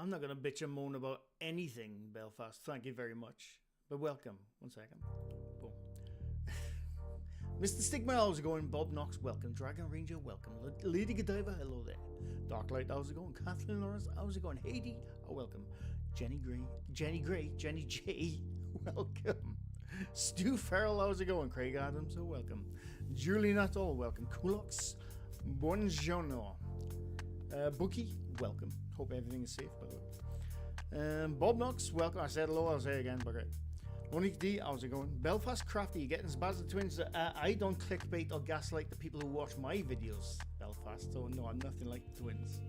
I'm not going to bitch and moan about anything, Belfast. Thank you very much. But welcome. 1 second. Boom. Mr. Stigma, how's it going? Bob Knox, welcome. Dragon Ranger, welcome. Lady Godiva, hello there. Darklight, how's it going? Kathleen Lawrence, how's it going? Haiti, welcome. Jenny J, welcome. Stu Farrell, how's it going? Craig Adams, welcome. Julie Nuttall, welcome. Kulox, buongiorno. Bookie, welcome. Hope everything is safe, by the way. Bob Knox, welcome. I said hello, I'll say it again, but Monique D, how's it going? Belfast Crafty, you getting as bad as the twins? I don't clickbait or gaslight the people who watch my videos, Belfast, so no, I'm nothing like the twins.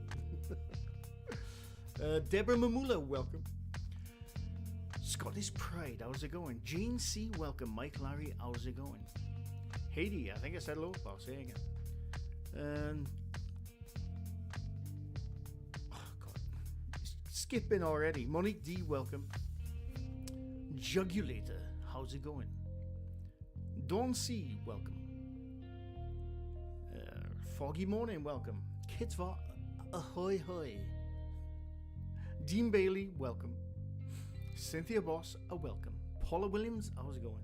Deborah Mamula, welcome. Scottish Pride, how's it going? Gene C, welcome. Mike Larry, how's it going? Haiti, I think I said hello, but I'll say it again. Oh god, skipping already. Monique D, welcome. Jugulator, how's it going? Dawn C, welcome. Foggy Morning, welcome. Kitva, ahoy hoy. Dean Bailey, welcome. Cynthia Boss, a welcome. Paula Williams, how's it going?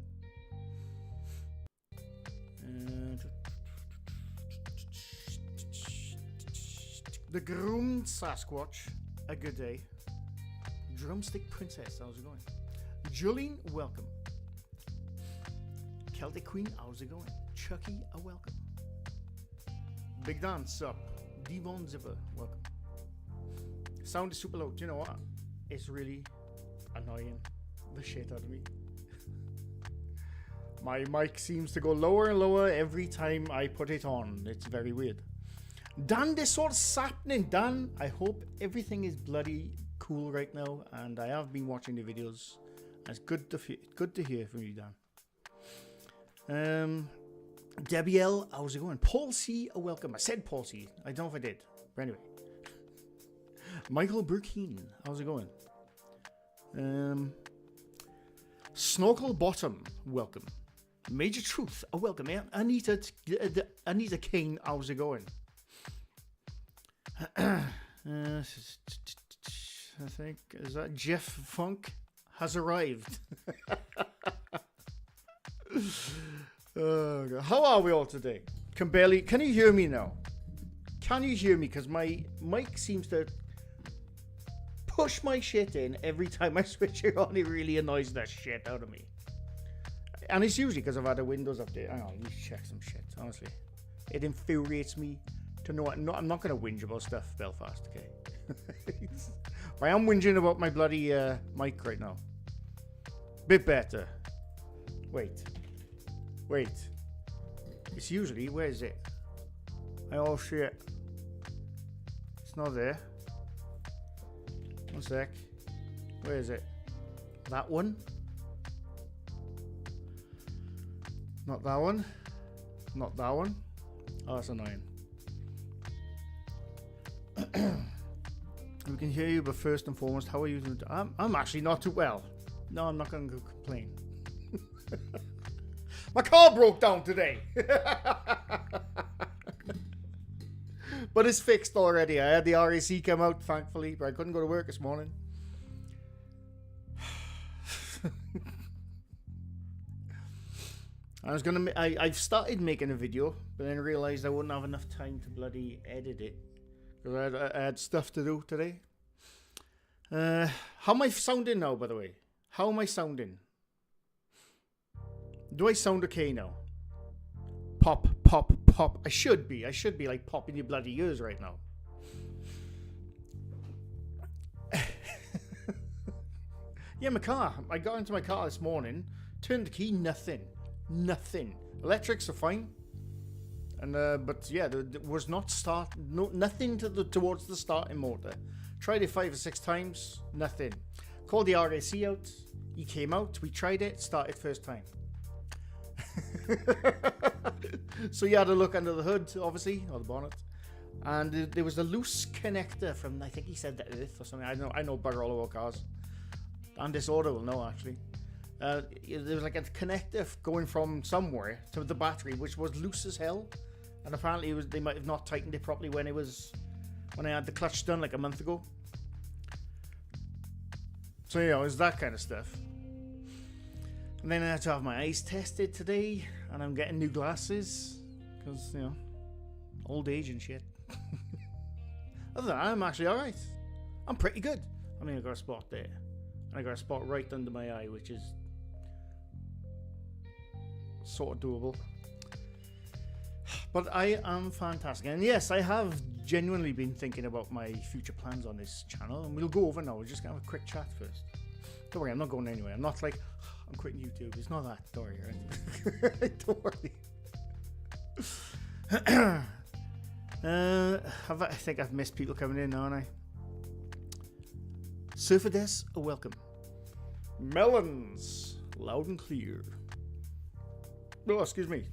The Groomed Sasquatch, a good day. Drumstick Princess, how's it going? Jolene, welcome. Celtic Queen, how's it going? Chucky, a welcome. Big Dan, sup. Devon Zipper, welcome. Sound is super low. Do you know what? It's really annoying the shit out of me. My mic seems to go lower and lower every time I put it on. It's very weird. Dan, this what's happening, Dan. I hope everything is bloody cool right now, and I have been watching the videos. It's good to hear from you, Dan. Debbie L, how's it going? Paul C, a welcome. I said Paul C. I don't know if I did. But anyway. Michael Burkeen, how's it going? Snorkel Bottom, welcome. Major Truth, a welcome. Anita King, how's it going? I think, is that Jeff Funk has arrived. Oh, God. How are we all today? Can you hear me now? Can you hear me? Because my mic seems to push my shit in every time I switch it on. It really annoys the shit out of me. And it's usually because I've had a Windows update. Hang on, let me check some shit, honestly. It infuriates me to know I'm not going to whinge about stuff, Belfast, okay? I am whinging about my bloody mic right now. Bit better. Wait. It's usually, where is it? Oh shit. It's not there. 1 sec. Where is it? That one? Not that one. Not that one. Oh, that's annoying. We can hear you, but first and foremost, how are you doing? I'm actually not too well. No, I'm not going to complain. My car broke down today. But it's fixed already. I had the RAC come out, thankfully, but I couldn't go to work this morning. I've started making a video, but then realized I wouldn't have enough time to bloody edit it. Because I had stuff to do today. How am I sounding now, by the way? How am I sounding? Do I sound okay now? Pop, pop, pop. I should be like popping your bloody ears right now. Yeah, my car. I got into my car this morning, turned the key, nothing. Electrics are fine. And but yeah, there was nothing towards the starting motor. Tried it 5 or 6 times, nothing. Called the RAC out. He came out. We tried it. Started first time. So you had to look under the hood, obviously, or the bonnet, and there was a loose connector from, I think he said, the earth or something. I know bugger all about cars, and this order will know actually. There was like a connector going from somewhere to the battery, which was loose as hell, and apparently they might have not tightened it properly when I had the clutch done like a month ago. So, you know, it's that kind of stuff. And then I had to have my eyes tested today, and I'm getting new glasses because, you know, old age and shit. Other than that, I'm actually alright. I'm pretty good. I mean, I got a spot there, and I got a spot right under my eye, which is sort of doable. But I am fantastic. And yes, I have genuinely been thinking about my future plans on this channel, and we'll go over now. We're just going to have a quick chat first. Don't worry, I'm not going anywhere. I'm not like, I'm quitting YouTube. It's not that. Don't worry, right? Don't worry. I think I've missed people coming in now, haven't I? Surfades, a welcome. Melons, loud and clear. Oh, excuse me.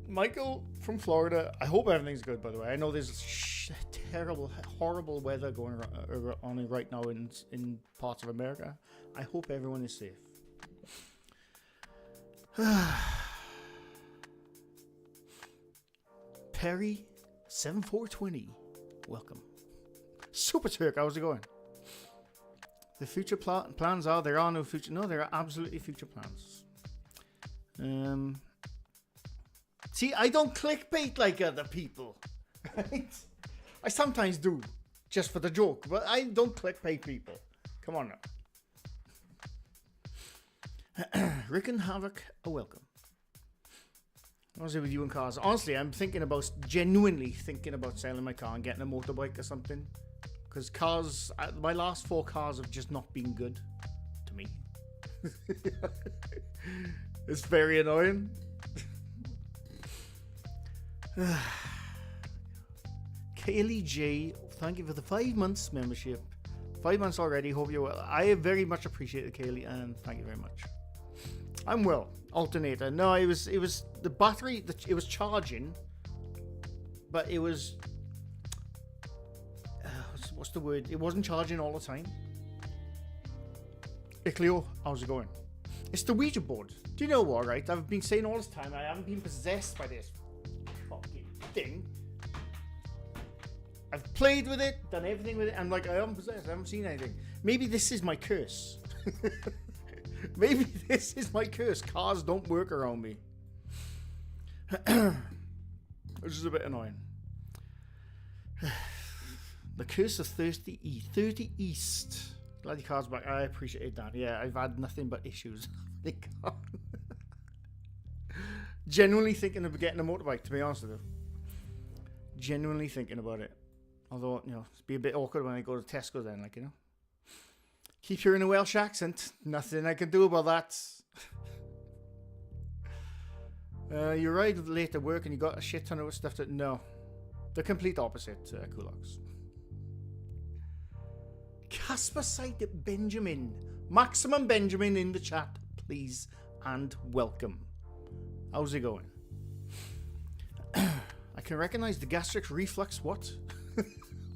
Michael from Florida. I hope everything's good, by the way. I know there's terrible, horrible weather going on right now in parts of America. I hope everyone is safe. Perry 7420, welcome. Super Turk, how's it going? The future plans are, there are no future. No, there are absolutely future plans. See, I don't clickbait like other people. Right? I sometimes do, just for the joke, but I don't clickbait people. Come on now. Rick and Havoc, a welcome. How's it with you and cars? Honestly, I'm genuinely thinking about selling my car and getting a motorbike or something. Because cars, my last 4 cars have just not been good to me. It's very annoying. Kaylee J, thank you for the 5 months membership. 5 months already, hope you're well. I very much appreciate it, Kaylee, and thank you very much. I'm well. Alternator. No, it was the battery, it was charging, but it was, what's the word? It wasn't charging all the time. Icleo, how's it going? It's the Ouija board. Do you know what, right? I've been saying all this time, I haven't been possessed by this fucking thing. I've played with it, done everything with it. I'm like, I haven't possessed, I haven't seen anything. Maybe this is my curse. Maybe this is my curse. Cars don't work around me. Which is a bit annoying. The curse of 30 East. Glad your car's back. I appreciate that. Yeah, I've had nothing but issues. Genuinely thinking of getting a motorbike, to be honest with you. Genuinely thinking about it. Although, you know, it's be a bit awkward when I go to Tesco then, like, you know. Keep hearing a Welsh accent. Nothing I can do about that. You arrived late at work and you got a shit ton of stuff to... No. The complete opposite, Kulaks. Casper Sight Benjamin. Maximum Benjamin in the chat, please. And welcome. How's it going? I can recognize the gastric reflux. What?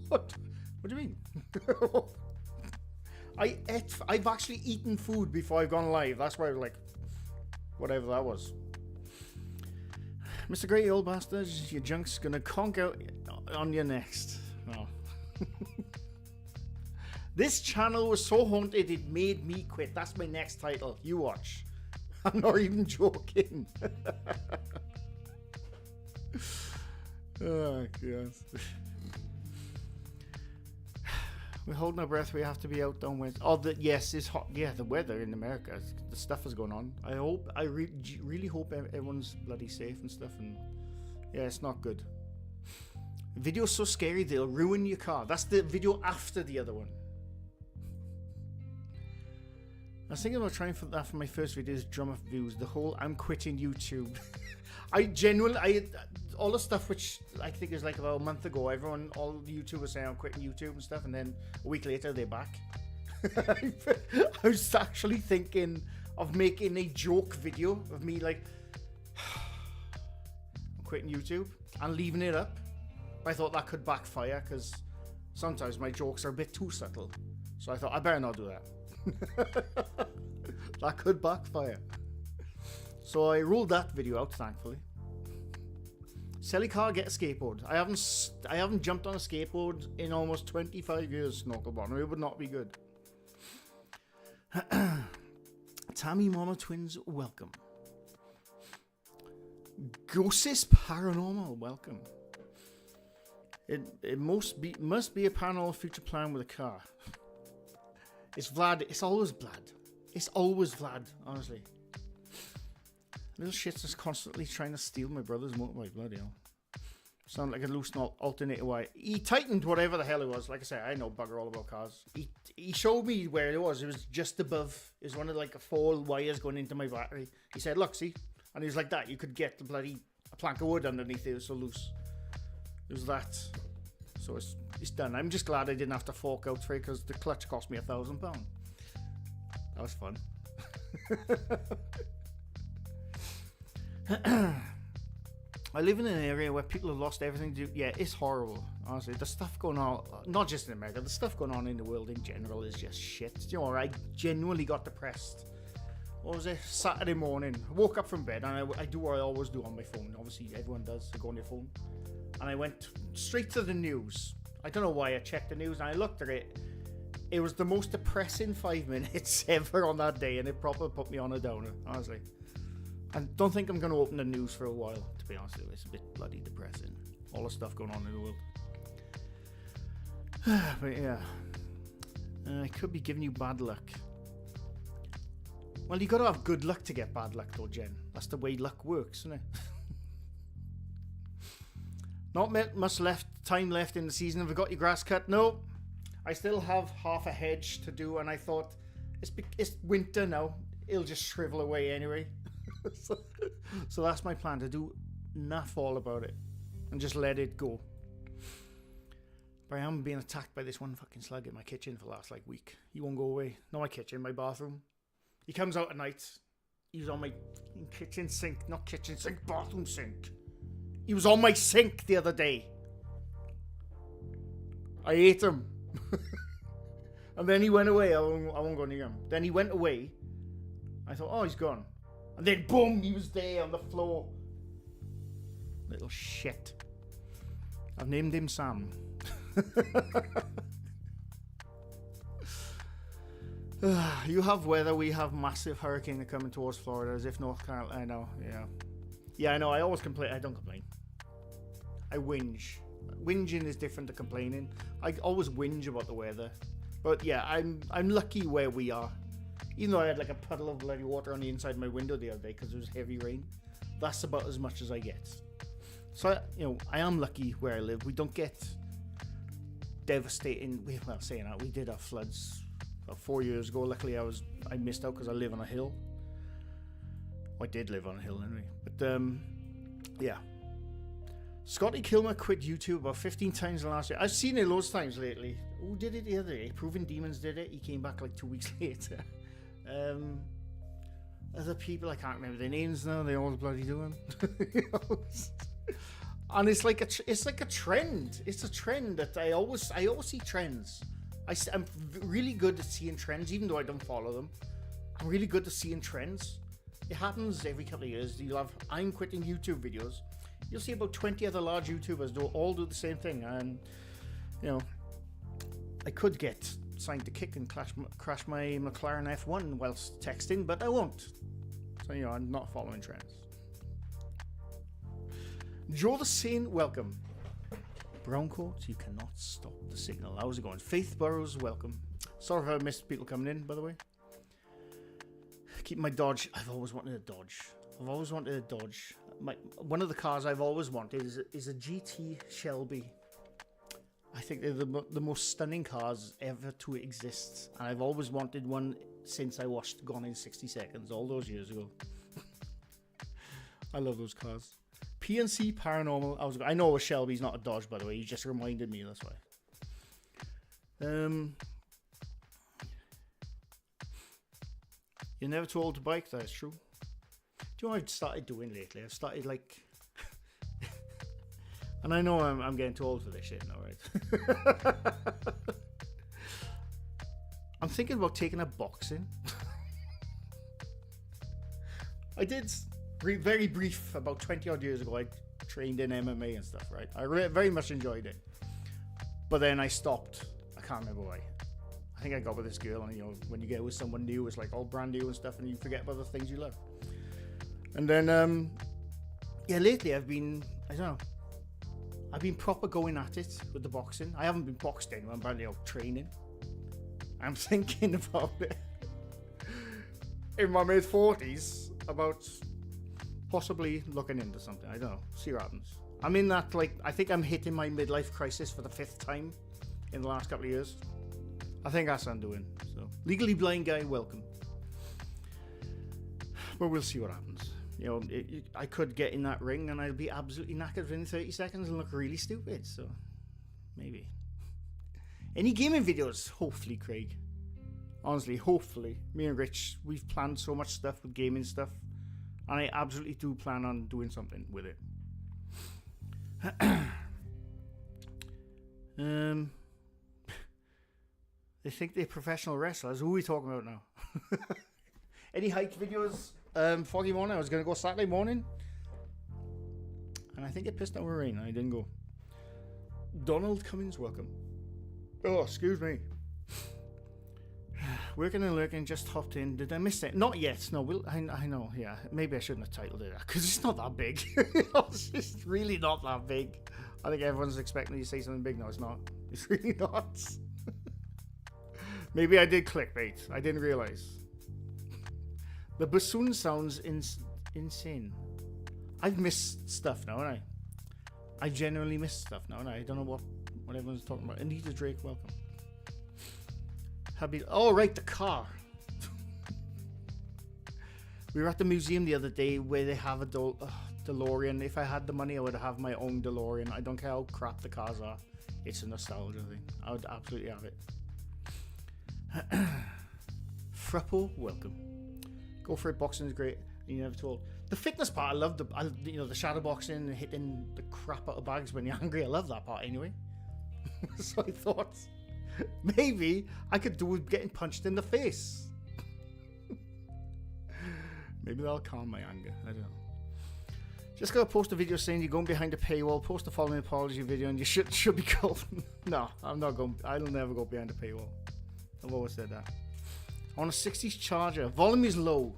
What? What do you mean? I've actually eaten food before I've gone live. That's why I was like, whatever that was. Mr. Grey, old bastard, your junk's gonna conk out on you next. Oh. This channel was so haunted it made me quit. That's my next title. You watch. I'm not even joking. Oh, God. We're holding our breath. We have to be out on Wednesday. Oh, yes, it's hot. Yeah, the weather in America, the stuff is going on. I really hope everyone's bloody safe and stuff. And yeah, it's not good. The video's so scary they'll ruin your car. That's the video after the other one. I was thinking about trying for that for my first videos, drum up views. The whole I'm quitting YouTube. All the stuff which I think is like about a month ago, all the YouTubers saying I'm quitting YouTube and stuff, and then a week later they're back. I was actually thinking of making a joke video of me like, I'm quitting YouTube and leaving it up. I thought that could backfire because sometimes my jokes are a bit too subtle. So I thought I better not do that. That could backfire. So I ruled that video out, thankfully. Sell your car, get a skateboard. I haven't jumped on a skateboard in almost 25 years, Snorkelbottom. It would not be good. Tammy Mama Twins, welcome. Ghostis Paranormal, welcome. It must be a paranormal future plan with a car. It's Vlad. It's always Vlad. It's always Vlad, honestly. Little shit's just constantly trying to steal my brother's motorbike, bloody hell. Sound like a loose alternator wire. He tightened whatever the hell it was. Like I said, I know bugger all about cars. He showed me where it was. It was just above. It was one of like 4 wires going into my battery. He said, look, see? And he was like that. You could get the bloody a plank of wood underneath it. It was so loose. It was that. So it's done. I'm just glad I didn't have to fork out for it because the clutch cost me £1,000. That was fun. I live in an area where people have lost everything to do. Yeah, it's horrible. Honestly, the stuff going on, not just in America, the stuff going on in the world in general is just shit. You know, I genuinely got depressed. What was it? Saturday morning. I woke up from bed and I do what I always do on my phone. Obviously, everyone does. I go on your phone. And I went straight to the news. I don't know why I checked the news and I looked at it. It was the most depressing 5 minutes ever on that day, and it probably put me on a downer, honestly. I don't think I'm going to open the news for a while, to be honest with you. It's a bit bloody depressing. All the stuff going on in the world. But yeah. I could be giving you bad luck. Well, you got to have good luck to get bad luck, though, Jen. That's the way luck works, isn't it? Not much time left in the season. Have you got your grass cut? No. I still have half a hedge to do, and I thought, it's winter now. It'll just shrivel away anyway. So that's my plan, to do naff all about it and just let it go. But I am being attacked by this one fucking slug in my kitchen for the last week. He won't go away. Not my kitchen, my bathroom. He comes out at night. He was on my kitchen sink, not kitchen sink, bathroom sink. He was on my sink the other day. I ate him. And then he went away. I won't go near him. Then he went away. I thought, oh, he's gone. And then boom, he was there on the floor. Little shit. I've named him Sam. You have weather, we have massive hurricane coming towards Florida, as if North Carolina. I know, yeah. Yeah, I know, I always complain. I don't complain. I whinge. Whinging is different to complaining. I always whinge about the weather. But yeah, I'm lucky where we are. Even though I had a puddle of bloody water on the inside of my window the other day because it was heavy rain. That's about as much as I get. So, I am lucky where I live. We don't get devastating. Well, saying that, we did have floods about 4 years ago. Luckily, I missed out because I live on a hill. Well, I did live on a hill anyway. But, yeah. Scotty Kilmer quit YouTube about 15 times in the last year. I've seen it loads of times lately. Who did it the other day? Proven Demons did it. He came back 2 weeks later. Other people, I can't remember their names now. They all bloody do them. And it's like a trend. It's a trend that I always see trends. I'm really good at seeing trends, even though I don't follow them. I'm really good at seeing trends. It happens every couple of years. You'll have I'm quitting YouTube videos. You'll see about 20 other large YouTubers all do the same thing, and I could get signed to kick and crash my McLaren F1 whilst texting, but I won't. So I'm not following trends. Joe the Sane, welcome. Browncoat, you cannot stop the signal. How's it going? Faith Burrows, welcome. Sorry if I missed people coming in, by the way. Keep my Dodge. I've always wanted a Dodge. One of the cars I've always wanted is a GT Shelby. I think they're the most stunning cars ever to exist. And I've always wanted one since I watched Gone in 60 Seconds all those years ago. I love those cars. PNC Paranormal. I know a Shelby's not a Dodge, by the way. You just reminded me, that's why. You're never too old to bike, that's true. Do you know what I've started doing lately? I've started and I know I'm getting too old for this shit now, right? I'm thinking about taking up boxing. I did very brief about 20 odd years ago. I trained in MMA and stuff, right? I very much enjoyed it, but then I stopped. I can't remember why. I think I got with this girl, and when you get with someone new, it's like all brand new and stuff, and you forget about the things you love. And then lately I've been proper going at it with the boxing. I haven't been boxed anywhere, I'm barely out training. I'm thinking about it in my mid-40s about possibly looking into something. I don't know, see what happens. I'm in that, I think I'm hitting my midlife crisis for the 5th time in the last couple of years. I think that's what I'm doing. So, legally blind guy, welcome. But we'll see what happens. I could get in that ring and I'd be absolutely knackered within 30 seconds and look really stupid. So, maybe. Any gaming videos? Hopefully, Craig. Honestly, hopefully. Me and Rich, we've planned so much stuff with gaming stuff. And I absolutely do plan on doing something with it. They think they're professional wrestlers. Who are we talking about now? Any hike videos? Foggy morning. I was going to go Saturday morning. And I think it pissed down with rain. I didn't go. Donald Cummings, welcome. Oh, excuse me. Working and lurking, just hopped in. Did I miss it? Not yet. No, I know. Yeah, maybe I shouldn't have titled it that because it's not that big. It's just really not that big. I think everyone's expecting me to say something big. No, it's not. It's really not. Maybe I did clickbait. I didn't realize. The bassoon sounds insane. I've missed stuff now, haven't I? I genuinely missed stuff now, and I don't know what everyone's talking about. Anita Drake, welcome. Oh, right, the car. We were at the museum the other day where they have a DeLorean. If I had the money, I would have my own DeLorean. I don't care how crap the cars are. It's a nostalgia thing. I would absolutely have it. Frappo, welcome. Go for it. Boxing is great. You never told. The fitness part, I love the shadow boxing and hitting the crap out of bags when you're angry. I love that part anyway. So I thought maybe I could do with getting punched in the face. Maybe that'll calm my anger. I don't know. Just gotta post a video saying you're going behind a paywall. Post the following apology video and you should be called. No, I'm not going. I'll never go behind a paywall. I've always said that. On a 60s Charger, volume is low.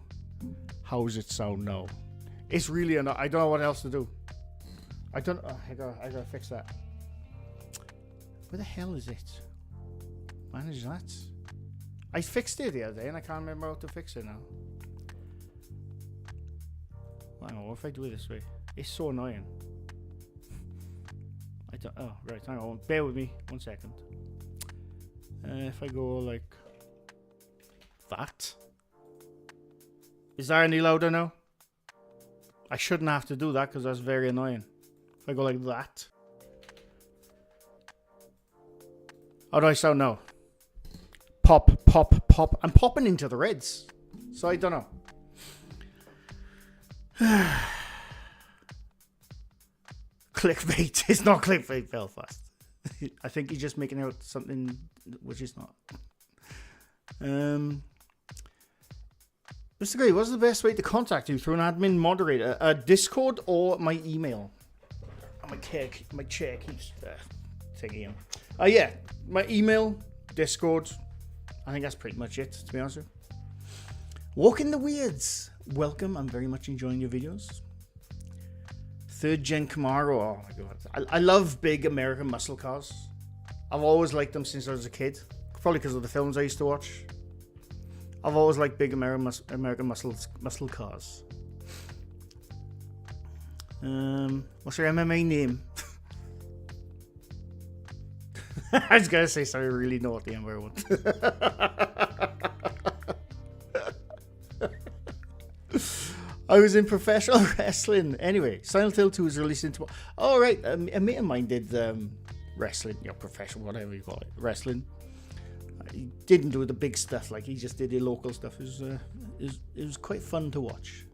How does it sound now? It's really enough. I don't know what else to do. I gotta fix that. Where the hell is it? Manage that. I fixed it the other day and I can't remember how to fix it now. Hang on, what if I do it this way? It's so annoying. Oh, right, hang on. Bear with me 1 second. If I go like that. Is that any louder now? I shouldn't have to do that because that's very annoying. If I go like that. How do I sound now? Pop, pop, pop. I'm popping into the reds. So I don't know. Clickbait. It's not clickbait, Belfast. I think he's just making out something which is not. Mr. Gray, what's the best way to contact you? Through an admin moderator? Discord or my email? Oh, my chair keeps thinking. Yeah, my email, Discord. I think that's pretty much it, to be honest with you. Walking the Weirds. Welcome. I'm very much enjoying your videos. 3rd gen Camaro. Oh my god. I love big American muscle cars. I've always liked them since I was a kid. Probably because of the films I used to watch. I've always liked big American muscle cars. What's your MMA name? I was gonna say something really naughty and weird. I was in professional wrestling. Anyway, Silent Hill 2 is releasing tomorrow. Oh, right. A mate of mine did wrestling, professional, whatever you call it, wrestling. He didn't do the big stuff, like he just did the local stuff. It was quite fun to watch.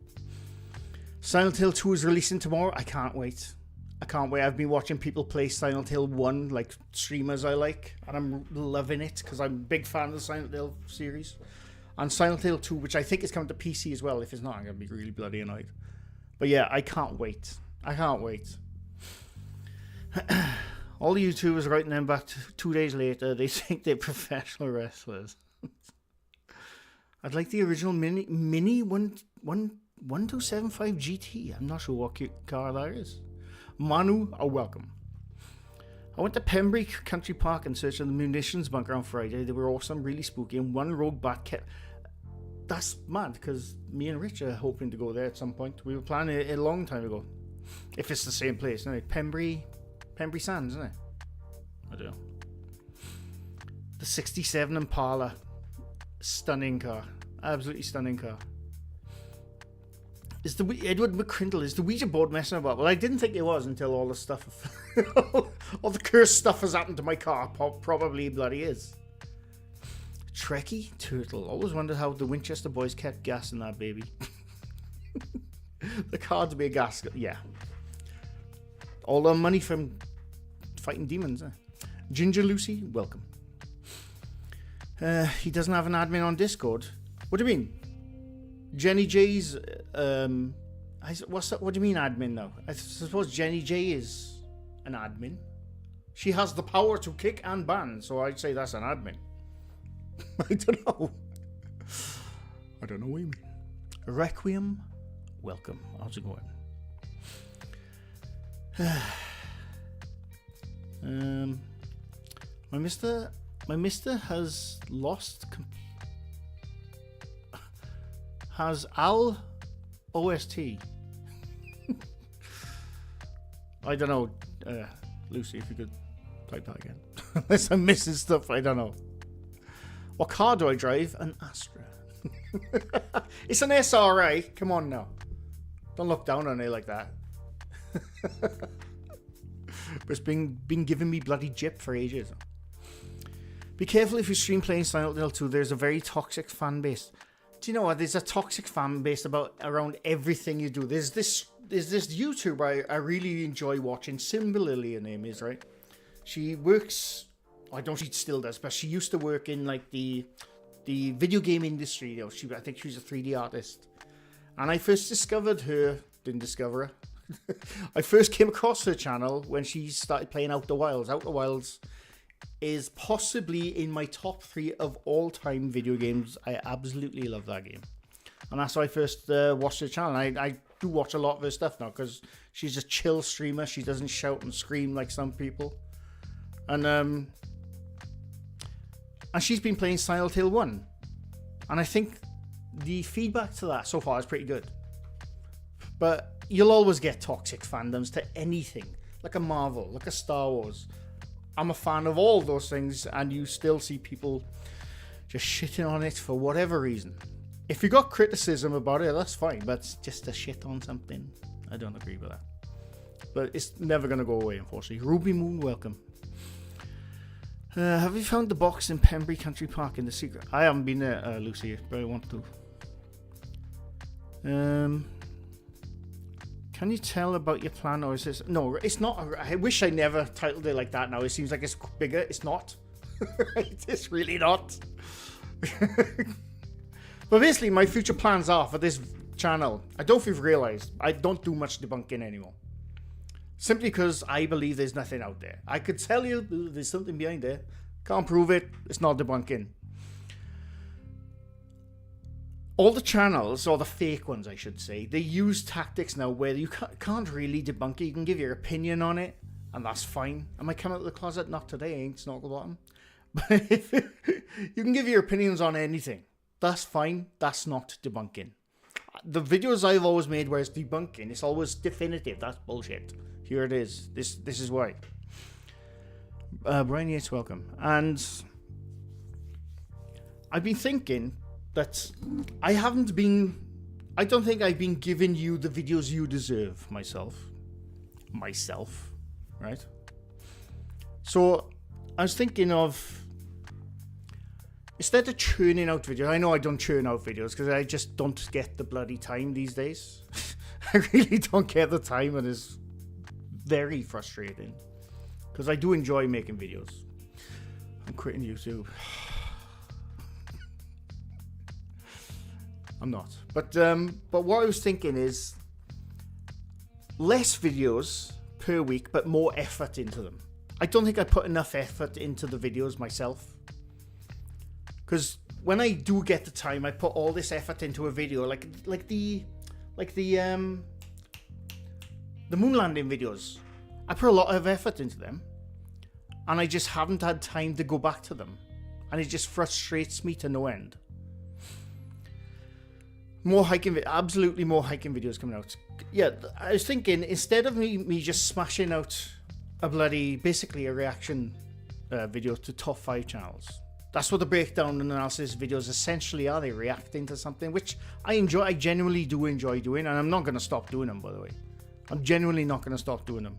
Silent Hill 2 is releasing tomorrow. I can't wait. I've been watching people play Silent Hill 1, like streamers I like, and I'm loving it because I'm a big fan of the Silent Hill series. And Silent Hill 2, which I think is coming to PC as well. If it's not, I'm going to be really bloody annoyed. But yeah, I can't wait. All the YouTubers writing them back 2 days later, they think they're professional wrestlers. I'd like the original Mini 1275 GT. I'm not sure what car that is. Manu, welcome. I went to Pembrey Country Park in search of the munitions bunker on Friday. They were awesome, really spooky, and one rogue bat kept... That's mad, because me and Rich are hoping to go there at some point. We were planning it a long time ago. If it's the same place, isn't it? Pembrey Sands, isn't it? I don't know. The 67 Impala. Stunning car. Absolutely stunning car. Is the Edward McCrindle, is the Ouija board messing about? Well, I didn't think it was until all the stuff, all the cursed stuff has happened to my car. Probably bloody is. Trekkie Turtle. Always wondered how the Winchester boys kept gas in that baby. The cards be a gas. Yeah. All the money from fighting demons. Ginger Lucy, welcome. He doesn't have an admin on Discord. What do you mean? Jenny J's, what's that? What do you mean admin now? I suppose Jenny J is an admin. She has the power to kick and ban, so I'd say that's an admin. I don't know. I don't know what you mean. Requiem, welcome. How's it going? My mister has lost... has Al OST. I don't know, Lucy, if you could type that again. Unless I'm missing stuff, I don't know. What car do I drive? An Astra. It's an SRA. Come on now. Don't look down on it like that. But it's been giving me bloody jip for ages. Be careful if you stream playing Silent Hill 2. There's a very toxic fan base. Do you know what? There's a toxic fan base around everything you do. There's this YouTuber I really enjoy watching. Simba, her name is, right? She works... I don't know if she still does, but she used to work in like the video game industry. You know, I think she was a 3D artist. And I first discovered her... Didn't discover her. I first came across her channel when she started playing Outer Wilds. Outer Wilds is possibly in my top 3 of all-time video games. I absolutely love that game. And that's how I first watched her channel. I do watch a lot of her stuff now because she's a chill streamer. She doesn't shout and scream like some people. And she's been playing Silent Hill 1. And I think the feedback to that so far is pretty good. But you'll always get toxic fandoms to anything. Like a Marvel, like a Star Wars. I'm a fan of all those things, and you still see people just shitting on it for whatever reason. If you got criticism about it, that's fine, but just to shit on something, I don't agree with that. But it's never going to go away, unfortunately. Ruby Moon, welcome. Have you found the box in Pembrey Country Park in the secret? I haven't been there, Lucy, but I want to. Can you tell about your plan, or is this... No, it's not. I wish I never titled it like that now. It seems like it's bigger. It's not. It's really not. But basically, my future plans are for this channel. I don't know if you've realized, I don't do much debunking anymore. Simply because I believe there's nothing out there. I could tell you there's something behind there. Can't prove it. It's not debunking. All the channels, or the fake ones I should say, they use tactics now where you can't really debunk it. You can give your opinion on it, and that's fine. Am I coming out of the closet? Not today, ain't Snogglebottom. But if you can give your opinions on anything. That's fine. That's not debunking. The videos I've always made where it's debunking, it's always definitive. That's bullshit. Here it is. This is why. Brian Yates, welcome. And I've been thinking that I don't think I've been giving you the videos you deserve myself, right? So I was thinking of, instead of churning out videos, I know I don't churn out videos because I just don't get the bloody time these days. I really don't get the time, and it's very frustrating because I do enjoy making videos. I'm quitting YouTube. I'm not. But what I was thinking is less videos per week, but more effort into them. I don't think I put enough effort into the videos myself. Because when I do get the time, I put all this effort into a video, like the moon landing videos. I put a lot of effort into them, and I just haven't had time to go back to them, and it just frustrates me to no end. Absolutely more hiking videos coming out. Yeah, I was thinking, instead of me just smashing out basically a reaction video to top 5 channels. That's what the breakdown and analysis videos essentially are. They reacting to something, which I enjoy. I genuinely do enjoy doing, and I'm not going to stop doing them, by the way. I'm genuinely not going to stop doing them.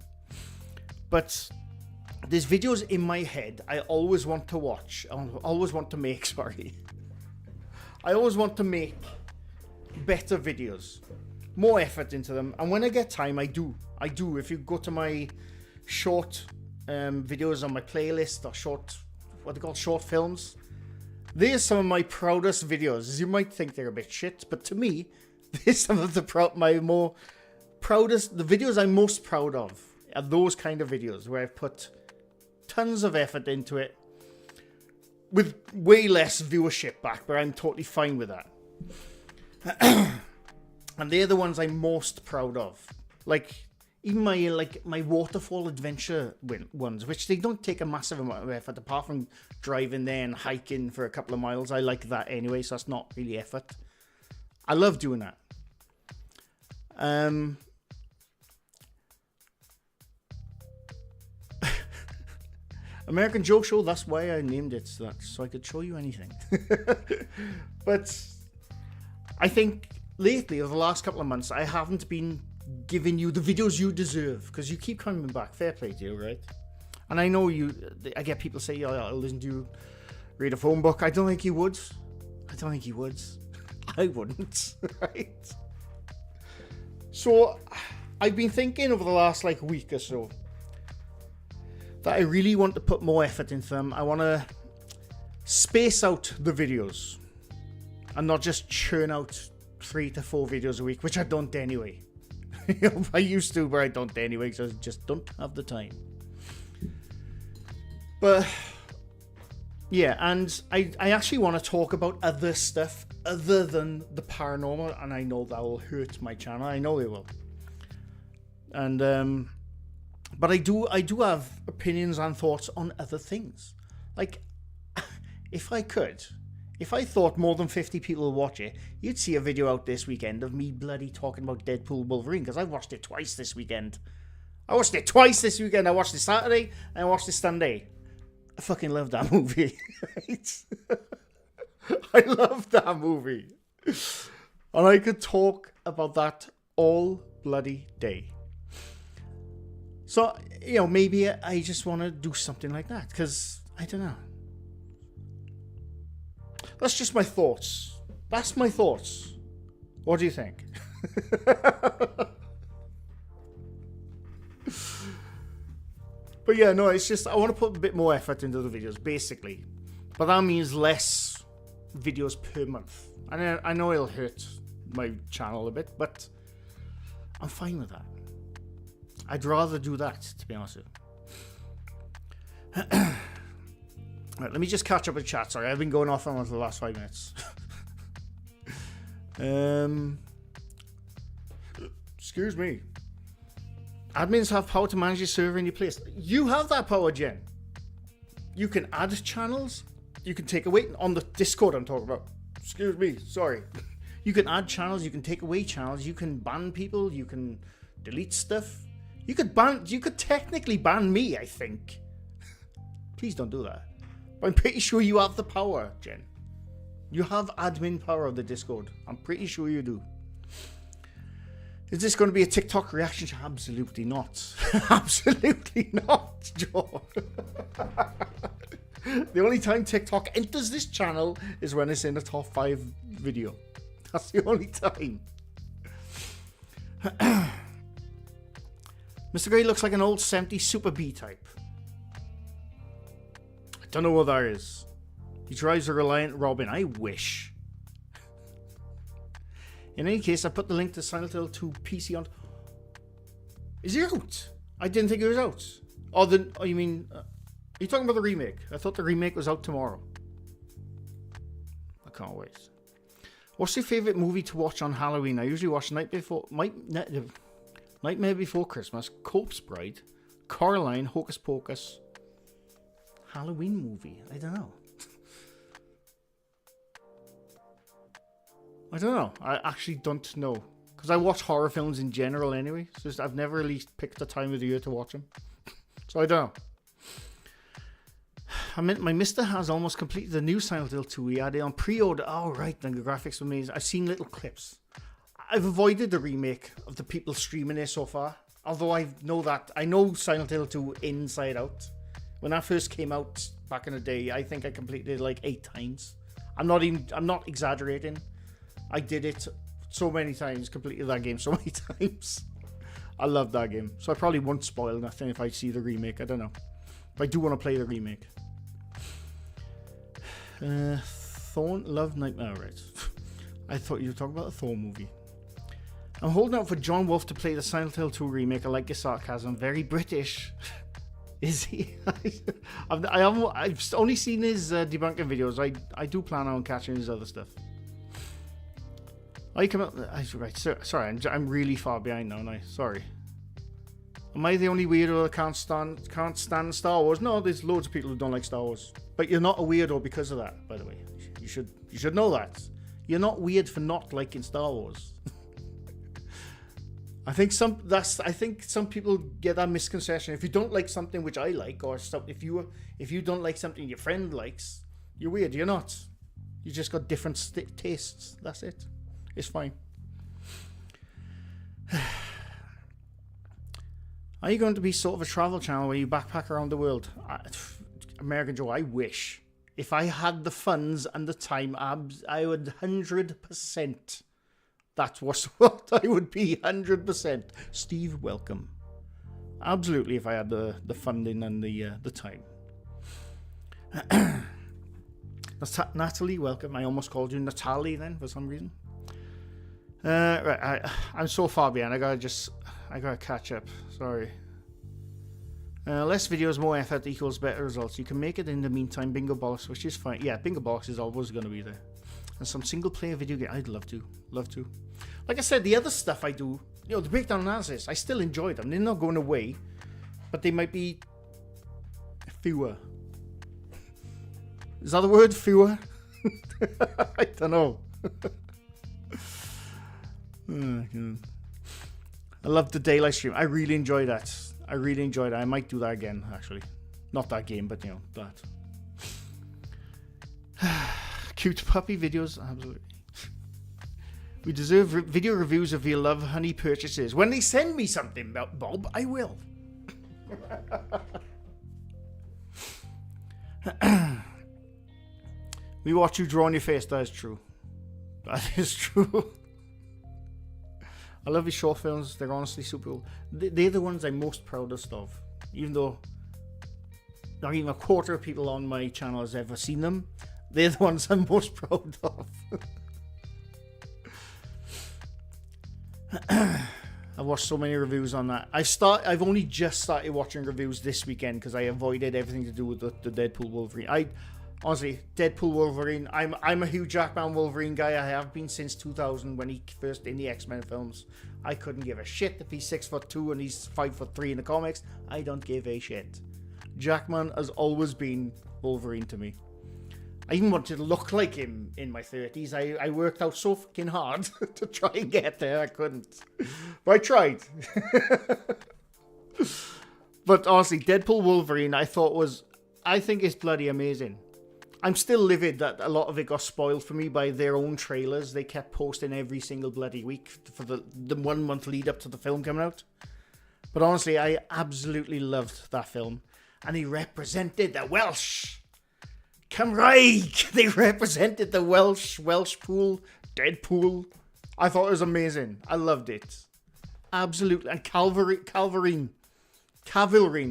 But there's videos in my head I always want to watch. I always want to make, sorry. I always want to make better videos. More effort into them. And when I get time, I do. If you go to my short videos on my playlist, or what they call short films, there's some of my proudest videos. You might think they're a bit shit, but to me, there's some of the videos I'm most proud of are those kind of videos where I've put tons of effort into it with way less viewership back, but I'm totally fine with that. And they're the ones I'm most proud of. Like, even my waterfall adventure ones, which they don't take a massive amount of effort, apart from driving there and hiking for a couple of miles. I like that anyway, so that's not really effort. I love doing that. American Joke Show, that's why I named it that, so I could show you anything. But I think lately, over the last couple of months, I haven't been giving you the videos you deserve, because you keep coming back. Fair play to you, right? And I know I get people say, oh, I'll listen to you read a phone book. I don't think you would. I wouldn't, right? So I've been thinking over the last week or so that I really want to put more effort into them. I want to space out the videos and not just churn out 3 to 4 videos a week, which I don't anyway. I used to, but I don't anyway, because I just don't have the time. But yeah, and I actually want to talk about other stuff other than the paranormal, and I know that will hurt my channel. I know it will. And but I do have opinions and thoughts on other things. Like, if I thought more than 50 people will watch it, you'd see a video out this weekend of me bloody talking about Deadpool Wolverine, because I watched it twice this weekend. I watched it Saturday, and I watched it Sunday. I fucking love that movie. Right? I love that movie. And I could talk about that all bloody day. So, maybe I just want to do something like that, because I don't know. That's just my thoughts. That's my thoughts. What do you think? But yeah, no, it's just I want to put a bit more effort into the videos, basically. But that means less videos per month. And I know it'll hurt my channel a bit, but I'm fine with that. I'd rather do that, to be honest with you. Right, let me just catch up with chat. Sorry, I've been going off on for the last 5 minutes. Excuse me. Admins have power to manage your server in your place. You have that power, Jen. You can add channels. You can take away on the Discord I'm talking about. Excuse me, sorry. You can add channels. You can take away channels. You can ban people. You can delete stuff. You could technically ban me, I think. Please don't do that. But I'm pretty sure you have the power, Jen. You have admin power of the Discord. I'm pretty sure you do. Is this going to be a TikTok reaction? Absolutely not. Absolutely not, Joe. The only time TikTok enters this channel is when it's in the top 5 video. That's the only time. Mr. Grey looks like an old 70s Super B type. I don't know what that is. He drives a Reliant Robin. I wish. In any case, I put the link to Silent Hill 2 PC on. Is it out? I didn't think it was out. Oh, you mean... are you talking about the remake? I thought the remake was out tomorrow. I can't wait. What's your favourite movie to watch on Halloween? I usually watch Nightmare Before Christmas, Corpse Bride, Coraline, Hocus Pocus. Halloween movie? I don't know. I actually don't know. Because I watch horror films in general anyway. So I've never really picked a time of the year to watch them. So I don't know. I mean, my mister has almost completed the new Silent Hill 2. He had it on pre-order. Oh, right. Then the graphics were amazing. I've seen little clips. I've avoided the remake of the people streaming it so far. Although I know Silent Hill 2 inside out. When that first came out back in the day, I think I completed it like 8 times. I'm not exaggerating. I did it so many times, completed that game so many times. I love that game. So I probably won't spoil nothing if I see the remake. I don't know. But I do want to play the remake. Thorn, Love, Nightmare, right. I thought you were talking about a Thor movie. I'm holding out for John Wolfe to play the Silent Hill 2 remake. I like his sarcasm. Very British. Is he? I've only seen his debunking videos. I do plan on catching his other stuff. I come up. Right, sorry, I'm really far behind now, aren't I? Sorry. Am I the only weirdo that can't stand Star Wars? No, there's loads of people who don't like Star Wars. But you're not a weirdo because of that, by the way. You should know that. You're not weird for not liking Star Wars. I think some people get that misconception. If you don't like something which I like, or if you don't like something your friend likes, you're weird. You're not. You just got different tastes. That's it. It's fine. Are you going to be sort of a travel channel where you backpack around the world? American Joe, I wish. If I had the funds and the time, I would 100%. That's what I would be, 100%. Steve, welcome. Absolutely, if I had the funding and the time. Natalie, welcome. I almost called you Natalie then for some reason. Right, I'm so far behind. I gotta catch up. Sorry. Less videos, more effort equals better results. You can make it in the meantime. Bingo Bollocks, which is fine. Yeah, Bingo Bollocks is always going to be there. And some single player video game. I'd love to. Like I said, the other stuff I do, the breakdown analysis, I still enjoy them. They're not going away, but they might be fewer. Is that the word? Fewer? I don't know. I love the daylight stream. I really enjoy that. I might do that again, actually. Not that game, but that. Cute puppy videos, absolutely. We deserve video reviews of your Love Honey purchases. When they send me something, Bob, I will. We watch you draw on your face. That is true. That is true. I love his short films. They're honestly super cool. They're the ones I'm most proudest of. Even though not even a quarter of people on my channel has ever seen them, they're the ones I'm most proud of. I've watched so many reviews on that. I've only just started watching reviews this weekend because I avoided everything to do with the Deadpool Wolverine. Honestly, Deadpool Wolverine, I'm a Hugh Jackman Wolverine guy. I have been since 2000 when he first in the X-Men films. I couldn't give a shit if he's 6'2" and he's 5'3" in the comics. I don't give a shit. Jackman has always been Wolverine to me. I even wanted to look like him in my 30s. I worked out so fucking hard to try and get there. I couldn't. But I tried. But honestly, Deadpool Wolverine I think it's bloody amazing. I'm still livid that a lot of it got spoiled for me by their own trailers. They kept posting every single bloody week for the 1 month lead up to the film coming out. But honestly, I absolutely loved that film. And he represented the Welsh. Cymraeg! They represented the Welsh pool, Deadpool. I thought it was amazing. I loved it. Absolutely. And Calverine,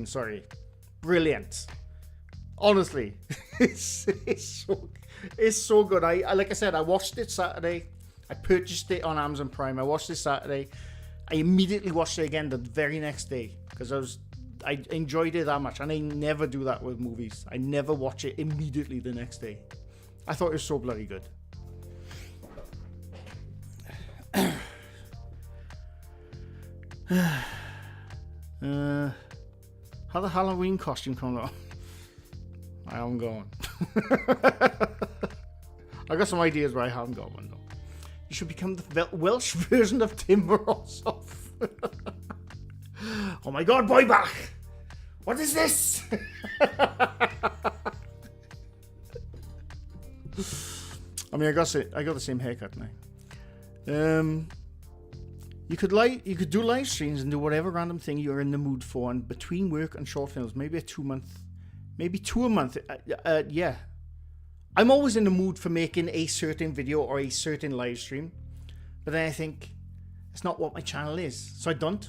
sorry. Brilliant. Honestly, it's so good. I like I said, I watched it Saturday. I purchased it on Amazon Prime. I watched it Saturday. I immediately watched it again the very next day because I enjoyed it that much, and I never do that with movies. I never watch it immediately the next day. I thought it was so bloody good. How the Halloween costume come out? I haven't got one. I got some ideas, but I haven't got one though. You should become the Welsh version of Tim Morozov. Oh my god, boy back! What is this? I mean, I got the same haircut now. You could do live streams and do whatever random thing you're in the mood for, and between work and short films, maybe two a month. Yeah. I'm always in the mood for making a certain video or a certain live stream, but then I think it's not what my channel is, so I don't.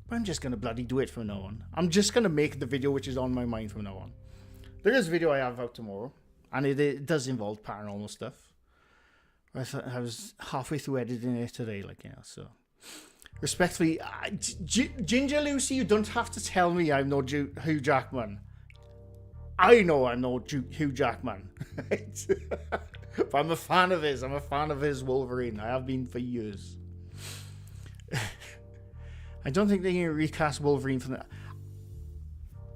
But I'm just gonna bloody do it from now on. I'm just gonna make the video which is on my mind from now on. There is a video I have out tomorrow, and it does involve paranormal stuff. I was halfway through editing it today, so. Respectfully, Ginger Lucy, you don't have to tell me I'm no Hugh Jackman. I know I'm no Hugh Jackman. But I'm a fan of his. I'm a fan of his Wolverine. I have been for years. I don't think they can recast Wolverine from that.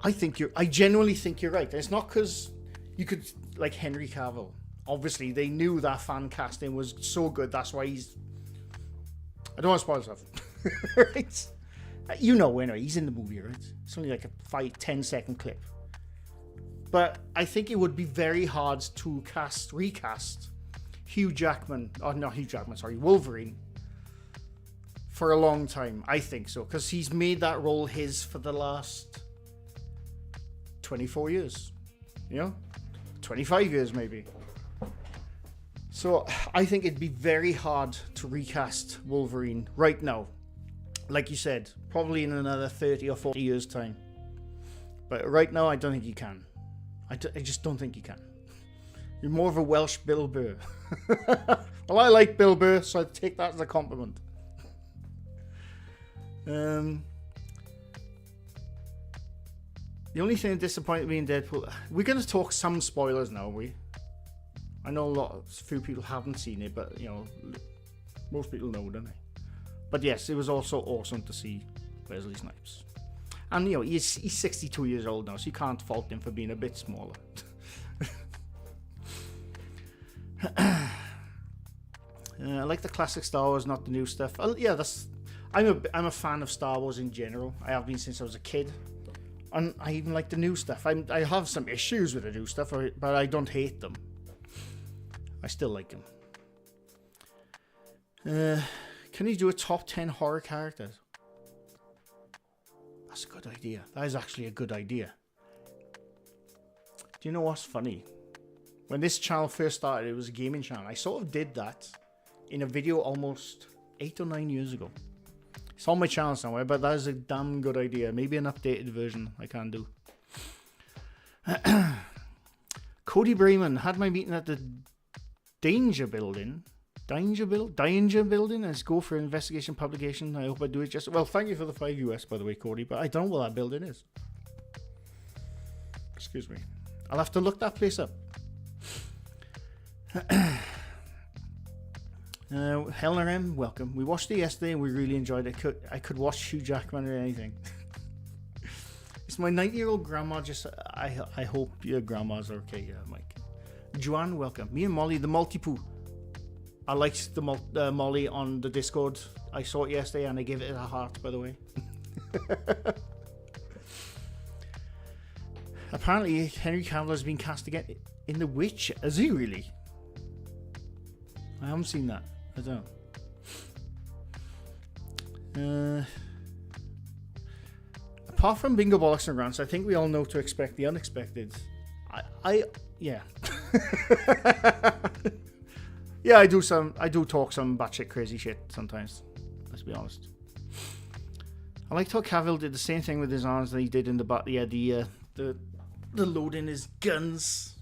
I genuinely think you're right. It's not because you could, like Henry Cavill. Obviously, they knew that fan casting was so good. That's why he's... I don't want to spoil stuff. Right? You know, anyway, he's in the movie, right? It's only like a 5-10 second clip. But I think it would be very hard to recast Hugh Jackman. Oh, not Hugh Jackman, sorry. Wolverine. For a long time. I think so. Because he's made that role his for the last 24 years. 25 years maybe. So I think it'd be very hard to recast Wolverine right now. Like you said, probably in another 30 or 40 years time. But right now I don't think you can. I just don't think you can. You're more of a Welsh Bill Burr. Well, I like Bill Burr, so I take that as a compliment. The only thing that disappointed me in Deadpool... We're going to talk some spoilers now, are we? I know a few people haven't seen it, but, most people know, don't they? But yes, it was also awesome to see Wesley Snipes. And, he's 62 years old now, so you can't fault him for being a bit smaller. I like the classic Star Wars, not the new stuff. Yeah, I'm a fan of Star Wars in general. I have been since I was a kid. And I even like the new stuff. I have some issues with the new stuff, but I don't hate them. I still like them. Can you do a top 10 horror characters? That's a good idea. That is actually a good idea. Do you know what's funny? When this channel first started, it was a gaming channel. I sort of did that in a video almost 8 or 9 years ago. It's on my channel somewhere, but that is a damn good idea. Maybe an updated version I can do. Cody Brayman had my meeting at the Danger Building. Danger Building. Let's go for investigation publication. I hope I do it just... Well, thank you for the $5 US, by the way, Cody, but I don't know what that building is. Excuse me. I'll have to look that place up. Helena M, welcome. We watched it yesterday and we really enjoyed it. I could watch Hugh Jackman or anything. It's my 90-year-old grandma. I hope your grandma's okay, Mike. Joanne, welcome. Me and Molly, the multi-poo. I liked the Molly on the Discord. I saw it yesterday and I gave it a heart, by the way. Apparently, Henry Cavill has been cast again in The Witch. Is he really? I haven't seen that. I don't know. Apart from Bingo Bollocks and Rants, I think we all know to expect the unexpected. Yeah. Yeah, I do talk some batshit crazy shit sometimes. Let's be honest. I liked how Cavill did the same thing with his arms that he did in the loading his guns.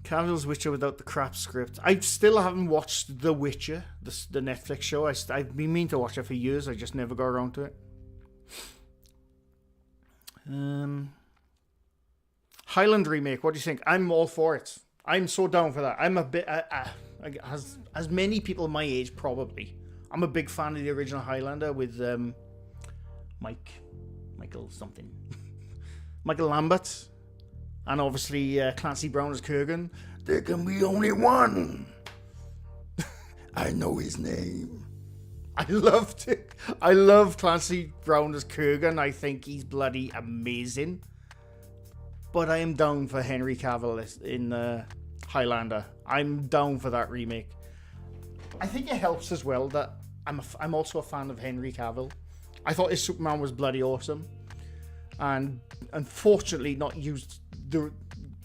Cavill's Witcher without the crap script. I still haven't watched The Witcher, the Netflix show. I've been meaning to watch it for years. I just never got around to it. Highland remake. What do you think? I'm all for it. I'm so down for that. I'm a bit as many people my age probably. I'm a big fan of the original Highlander with Michael something, Michael Lambert. And obviously Clancy Brown as Kurgan. There can be only one. I know his name. I loved it. I love Clancy Brown as Kurgan. I think he's bloody amazing. But I am down for Henry Cavill in Highlander. I'm down for that remake. I think it helps as well that I'm also a fan of Henry Cavill. I thought his Superman was bloody awesome. And unfortunately not used the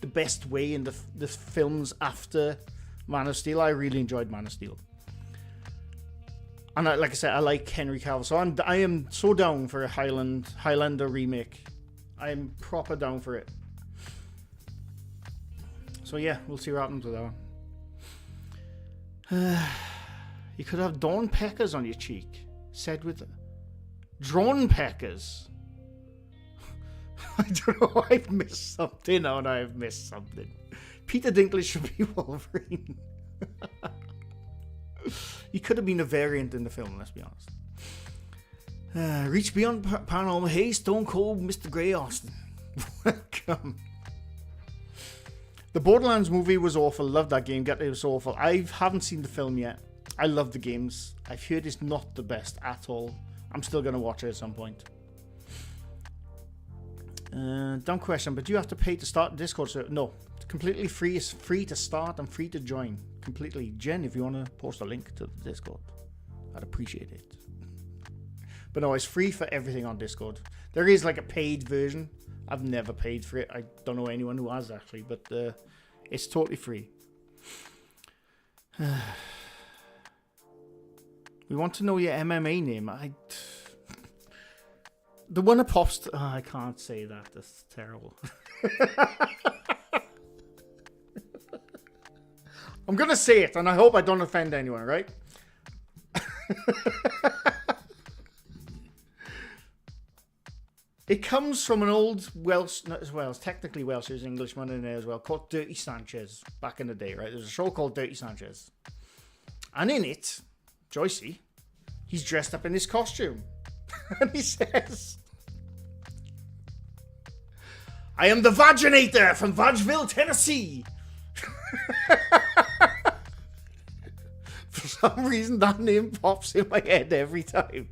best way in the films after Man of Steel. I really enjoyed Man of Steel, and like I said, I like Henry Cavill, so I am so down for a Highlander remake. I'm proper down for it. So yeah, we'll see what happens with that one. You could have Dawn Peckers on your cheek, said with drawn peckers. I don't know, I've missed something. Oh no, I've missed something. Peter Dinklage should be Wolverine. He could have been a variant in the film, let's be honest. Reach beyond paranormal. Hey, Stone Cold Mr. Grey Austin. Welcome. The Borderlands movie was awful. Loved that game. It was awful. I haven't seen the film yet. I love the games. I've heard it's not the best at all. I'm still going to watch it at some point. Dumb question, but do you have to pay to start Discord? So no, it's completely free. It's free to start and free to join. Completely. Jen, if you want to post a link to the Discord, I'd appreciate it. But no, it's free for everything on Discord. There is like a paid version. I've never paid for it. I don't know anyone who has actually, but it's totally free. We want to know your MMA name. The one that pops... Oh, I can't say that. That's terrible. I'm going to say it, and I hope I don't offend anyone, right? It comes from an old Welsh... Not as well, it's technically Welsh. There's an Englishman in there as well, called Dirty Sanchez, back in the day, right? There's a show called Dirty Sanchez. And in it, Joycey, he's dressed up in this costume. And he says... I am the Vaginator from Vagville, Tennessee. For some reason, that name pops in my head every time.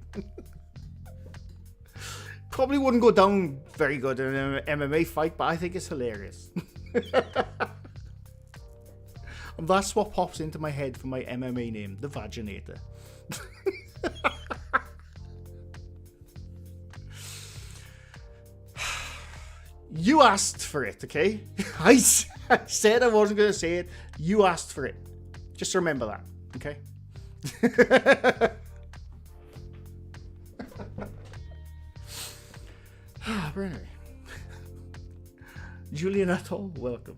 Probably wouldn't go down very good in an MMA fight, but I think it's hilarious. And that's what pops into my head for my MMA name, the Vaginator. You asked for it, okay? I said I wasn't going to say it. You asked for it. Just remember that, okay? But anyway. Julian Atoll, welcome.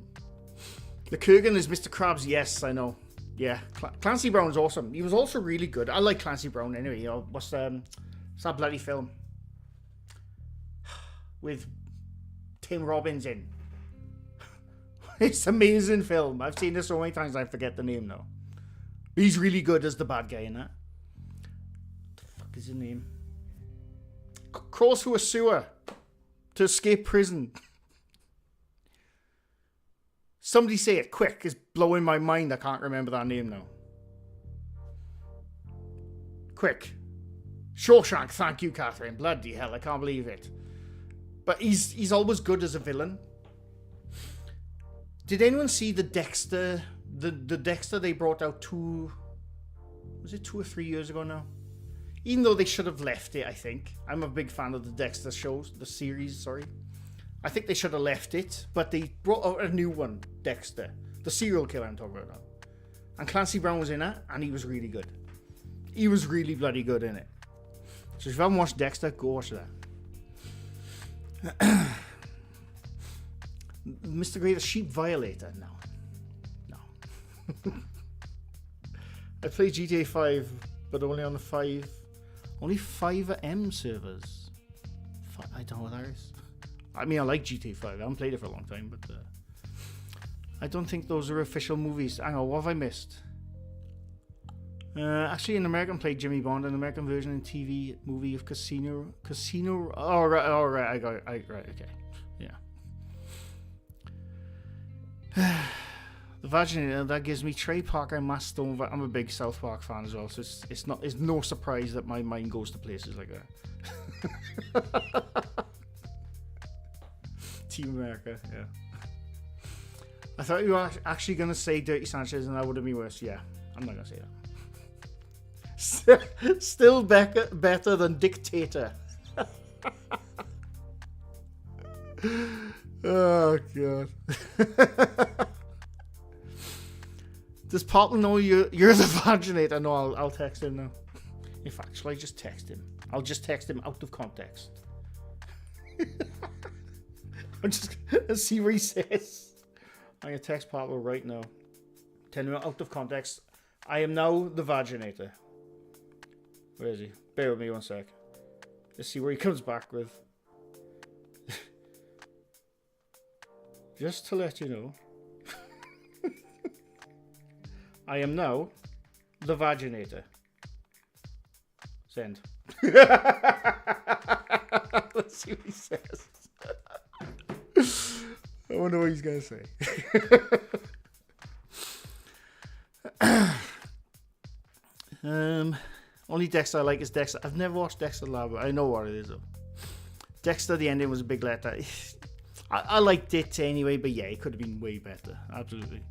The Kurgan is Mr. Krabs. Yes, I know. Yeah, Clancy Brown's awesome. He was also really good. I like Clancy Brown anyway. You know, what's that bloody film with Tim Robbins in? It's an amazing film. I've seen this so many times I forget the name now. He's really good as the bad guy in that. What the fuck is his name? Crawls through a sewer to escape prison. Somebody say it quick. It's blowing my mind. I can't remember that name now. Quick. Shawshank. Thank you, Catherine. Bloody hell, I can't believe it. But he's always good as a villain. Did anyone see the Dexter? The Dexter they brought out was it 2 or 3 years ago now? Even though they should have left it, I think. I'm a big fan of the Dexter shows, the series, sorry. I think they should have left it, but they brought out a new one, Dexter. The serial killer I'm talking about now. And Clancy Brown was in it, and he was really good. He was really bloody good in it. So if you haven't watched Dexter, go watch that. Mr. Great, Sheep Violator now. I play GTA 5, but only on the only 5M servers. I don't know what that is. I mean, I like GTA 5. I haven't played it for a long time, but I don't think those are official movies. Hang on, what have I missed? Actually, an American played Jimmy Bond, an American version in TV movie of Casino. Oh right, I got it. Right, okay, yeah. The Vaginator, that gives me Trey Parker and Matt Stone. I'm a big South Park fan as well, so it's no surprise that my mind goes to places like that. Team America, yeah. I thought you were actually going to say Dirty Sanchez, and that would have been worse. Yeah, I'm not going to say that. Still better than Dictator. Oh, God. Does Popple know you're the Vaginator? No, I'll text him now. In fact, shall I just text him? I'll just text him out of context. I'm just gonna see what he says. I'm gonna text Popple right now. Tell him out of context. I am now the Vaginator. Where is he? Bear with me one sec. Let's see where he comes back with. Just to let you know. I am now the Vaginator. Send. Let's see what he says. I wonder what he's going to say. Only Dexter I like is Dexter. I've never watched Dexter Lab, but I know what it is though. Dexter, the ending was a big letter. I liked it anyway, but yeah, it could have been way better. Absolutely.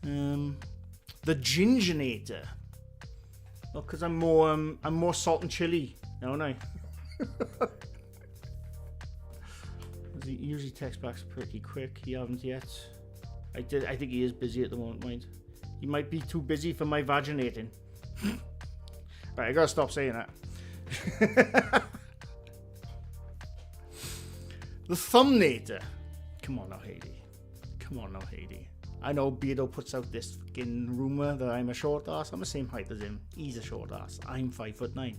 The Ginginator. Well, because I'm more salt and chili, don't I? He usually texts back pretty quick. He hasn't yet. I think he is busy at the moment, mind. He might be too busy for my vaginating. Right, I gotta stop saying that. The Thumbnator. Come on now, Haiti. Come on now, Haiti. I know Beardo puts out this fucking rumour that I'm a short ass. I'm the same height as him. He's a short ass. I'm 5'9".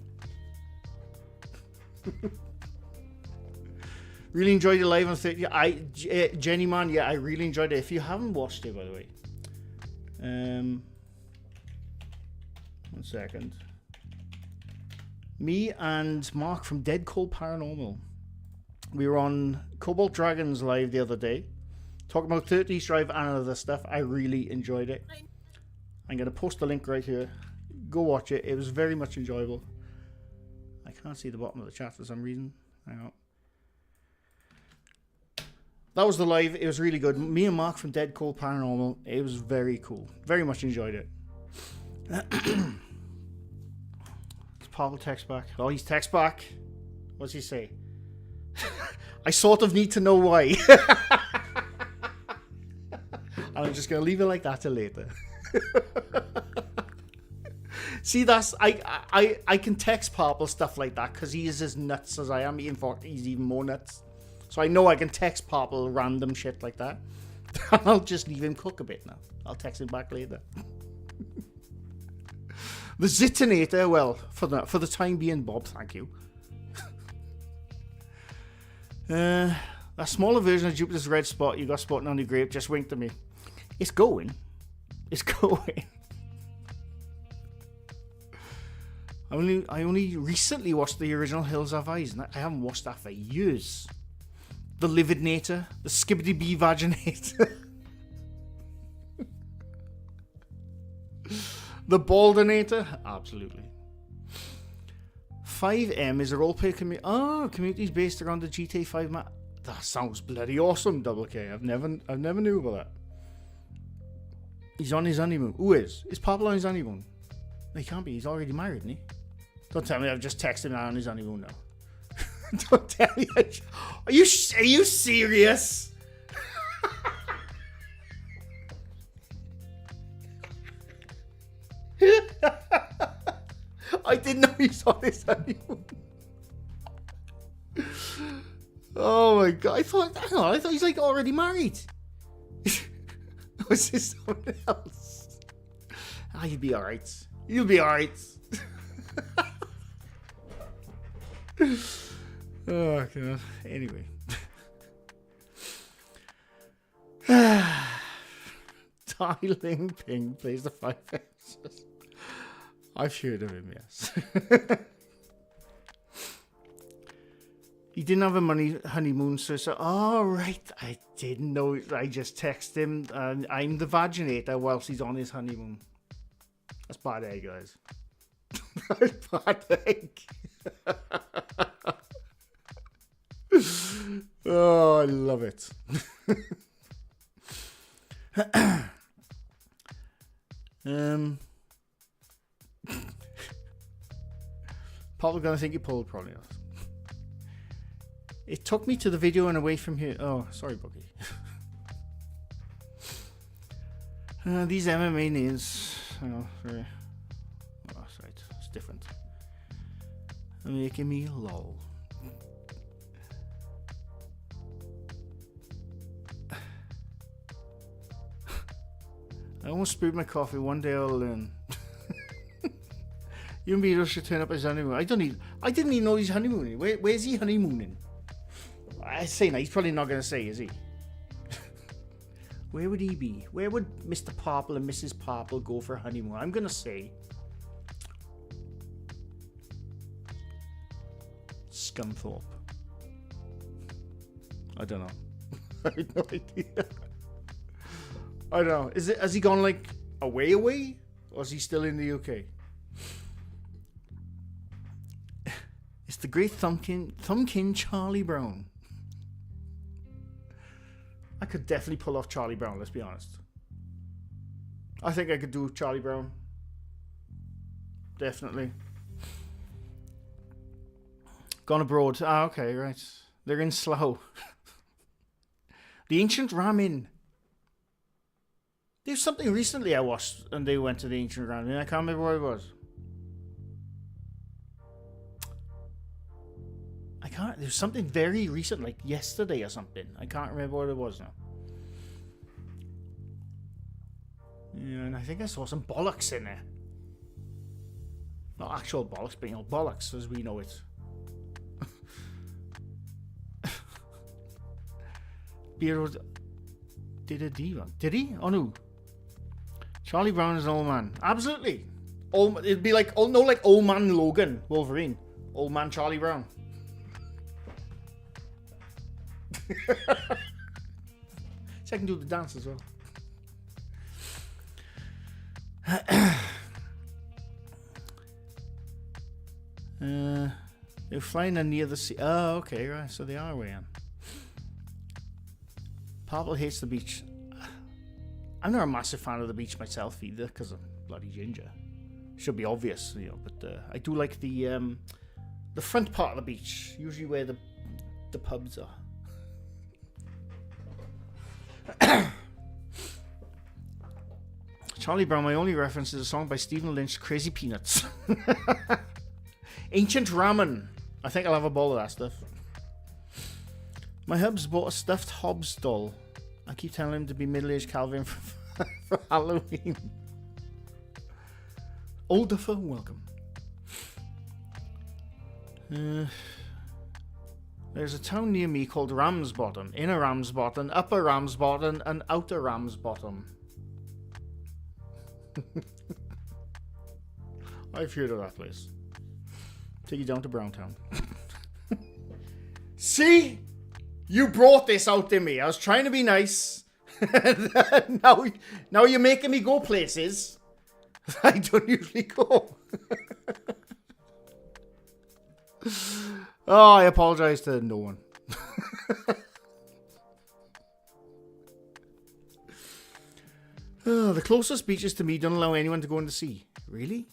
Really enjoyed it live on 30. Jenny man, yeah, I really enjoyed it. If you haven't watched it, by the way, 1 second. Me and Mark from Dead Cold Paranormal, we were on Cobalt Dragons live the other day, talking about 30 East Drive and other stuff. I really enjoyed it. I'm going to post the link right here. Go watch it. It was very much enjoyable. I can't see the bottom of the chat for some reason. Hang on. That was the live. It was really good. Me and Mark from Dead Cold Paranormal. It was very cool. Very much enjoyed it. Pavel text back. Oh, he's text back. What's he say? I sort of need to know why. I'm just gonna leave it like that till later. See, that's I can text Pavel stuff like that because he is as nuts as I am. In fact, he's even more nuts. So I know I can text Pavel random shit like that. I'll just leave him cook a bit now. I'll text him back later. The Zitinator, well, for the time being, Bob, thank you. That smaller version of Jupiter's red spot you got spotting on the grape just winked at me. It's going. It's going. I only recently watched the original Hills Have Eyes, and I haven't watched that for years. The Lividnator, the Skibbity Bee Vaginator. The Baldinator, absolutely. 5M is a roleplay community. Oh, communities based around the GTA 5 map. That sounds bloody awesome, Double K. I've never knew about that. He's on his honeymoon. Who is? Is Pablo on his honeymoon? No, he can't be. He's already married, isn't he? Don't tell me I've just texted him out on his honeymoon now. Don't tell me. Are you serious? I didn't know he saw this honeymoon. Oh my god! I thought he's like already married. Was this someone else? Ah, you'll be alright. You'll be alright. Oh, God. Anyway. Tai Ling Ping plays the 5 F's. I've heard of him, yes. He didn't have a honeymoon, so oh, right. I didn't know. I just texted him, I'm the vaginator whilst he's on his honeymoon. That's bad egg, guys. That's bad egg. Oh, I love it. Probably gonna think you pulled, probably not. It took me to the video and away from here. Oh, sorry, Boogie. These MMA names, very. Oh, that's right. It's different. They're making me lol. I almost spilled my coffee. One day I'll learn. You and Beatles should turn up his honeymoon. I didn't even know he's honeymooning. Where's he honeymooning? I say no, he's probably not going to say, is he? Where would he be? Where would Mr. Parple and Mrs. Parple go for a honeymoon? I'm going to say Scunthorpe. I don't know. I have no idea. I don't know. Has he gone like away? Or is he still in the UK? It's the great Thumbkin Charlie Brown. I could definitely pull off Charlie Brown, let's be honest. I think I could do Charlie Brown. Definitely. Gone abroad. Ah, okay, right. They're in Slough. The Ancient Ramin. There's something recently I watched and they went to the Ancient Ramin. I can't remember what it was. There's something very recent, like yesterday or something. I can't remember what it was now. Yeah, and I think I saw some bollocks in there. Not actual bollocks, but bollocks as we know it. Beero did a diva. Did he? Oh no. Charlie Brown is an old man. Absolutely. It'd be like, like old man Logan, Wolverine. Old man Charlie Brown. So I can do the dance as well. They're flying in near the sea. Oh, okay, right. So they are way in. Parple hates the beach. I'm not a massive fan of the beach myself either, because I'm bloody ginger. Should be obvious, but I do like the front part of the beach, usually where the pubs are. Charlie Brown, my only reference is a song by Stephen Lynch, Crazy Peanuts. Ancient Ramen. I think I'll have a bowl of that stuff. My hubs bought a stuffed Hobbs doll. I keep telling him to be middle-aged Calvin for Halloween. Olderfer, welcome. There's a town near me called Ramsbottom. Inner Ramsbottom, Upper Ramsbottom, and Outer Ramsbottom. I've heard of that place. Take you down to Browntown. See? You brought this out to me. I was trying to be nice. now you're making me go places I don't usually go. Oh, I apologize to no one. Oh, the closest beaches to me don't allow anyone to go in the sea. Really?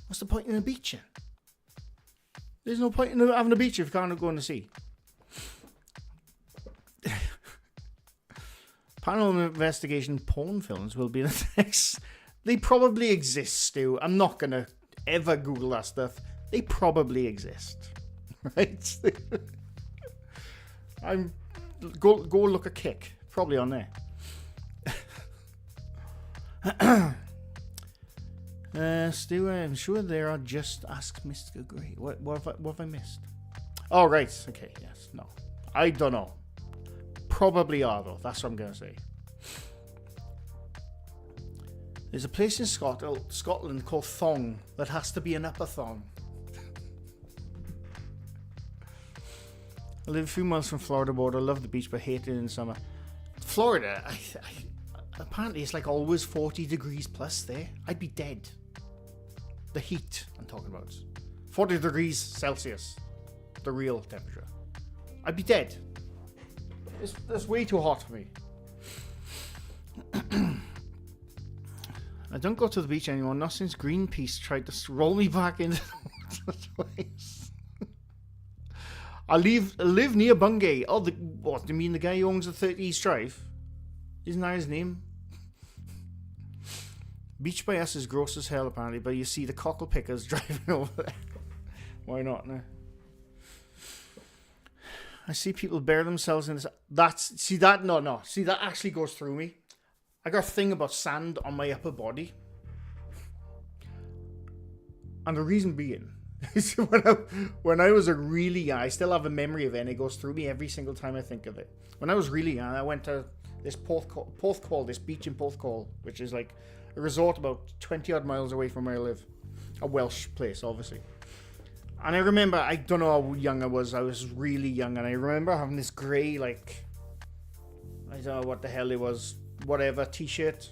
What's the point in a beach then? There's no point in having a beach if you can't go in the sea. Paranormal investigation porn films will be the next. They probably exist, Stu. I'm not going to ever Google that stuff. They probably exist. Right? Go look at Kick. Probably on there. Stu, I'm sure there are just asks Mr. Grey. What have I missed? Oh, right. Okay, yes. No. I don't know. Probably are, though. That's what I'm going to say. There's a place in Scotland called Thong that has to be an upper thong. I live a few miles from Florida border. Love the beach, but hate it in summer. Florida, apparently it's like always 40 degrees plus there. I'd be dead. The heat I'm talking about. 40 degrees Celsius. The real temperature. I'd be dead. It's way too hot for me. I don't go to the beach anymore, not since Greenpeace tried to roll me back into the water twice. I live near Bungay. Oh, what, do you mean the guy who owns the 30 East Drive? Isn't that his name? Beach by us is gross as hell, apparently, but you see the cockle pickers driving over there. Why not, no? I see people bury themselves in this. See, that actually goes through me. I got a thing about sand on my upper body. And the reason being is when I was a really young, I still have a memory of it, and it goes through me every single time I think of it. When I was really young, I went to this Porthcawl, this beach in Porthcawl, which is like a resort about 20 odd miles away from where I live. A Welsh place, obviously. And I remember, I don't know how young I was really young, and I remember having this grey, like, I don't know what the hell it was, whatever, t-shirt.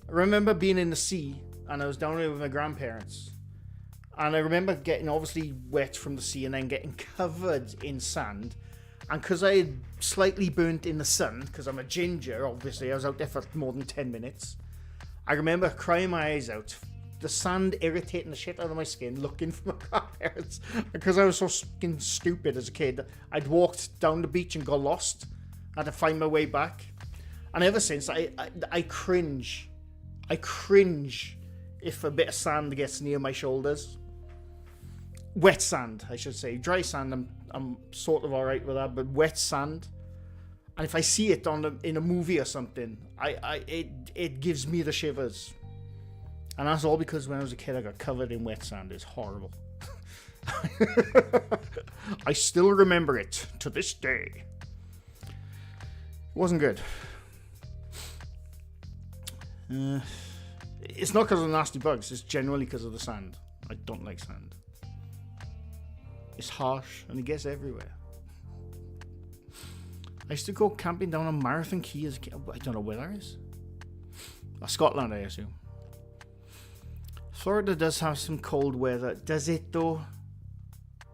I remember being in the sea, and I was down there with my grandparents. And I remember getting obviously wet from the sea and then getting covered in sand. And because I had slightly burnt in the sun, because I'm a ginger, obviously, I was out there for more than 10 minutes. I remember crying my eyes out. The sand irritating the shit out of my skin, looking for my grandparents. Because I was so fucking stupid as a kid. I'd walked down the beach and got lost. I had to find my way back. And ever since, I cringe. I cringe if a bit of sand gets near my shoulders. Wet sand, I should say. Dry sand, I'm sort of alright with that, but wet sand. And if I see it in a movie or something, it gives me the shivers. And that's all because when I was a kid, I got covered in wet sand. It's horrible. I still remember it to this day. It wasn't good. It's not because of the nasty bugs. It's generally because of the sand. I don't like sand. It's harsh and it gets everywhere. I used to go camping down on Marathon Key as a kid. I don't know where that is. Scotland, I assume. Florida does have some cold weather. Does it though?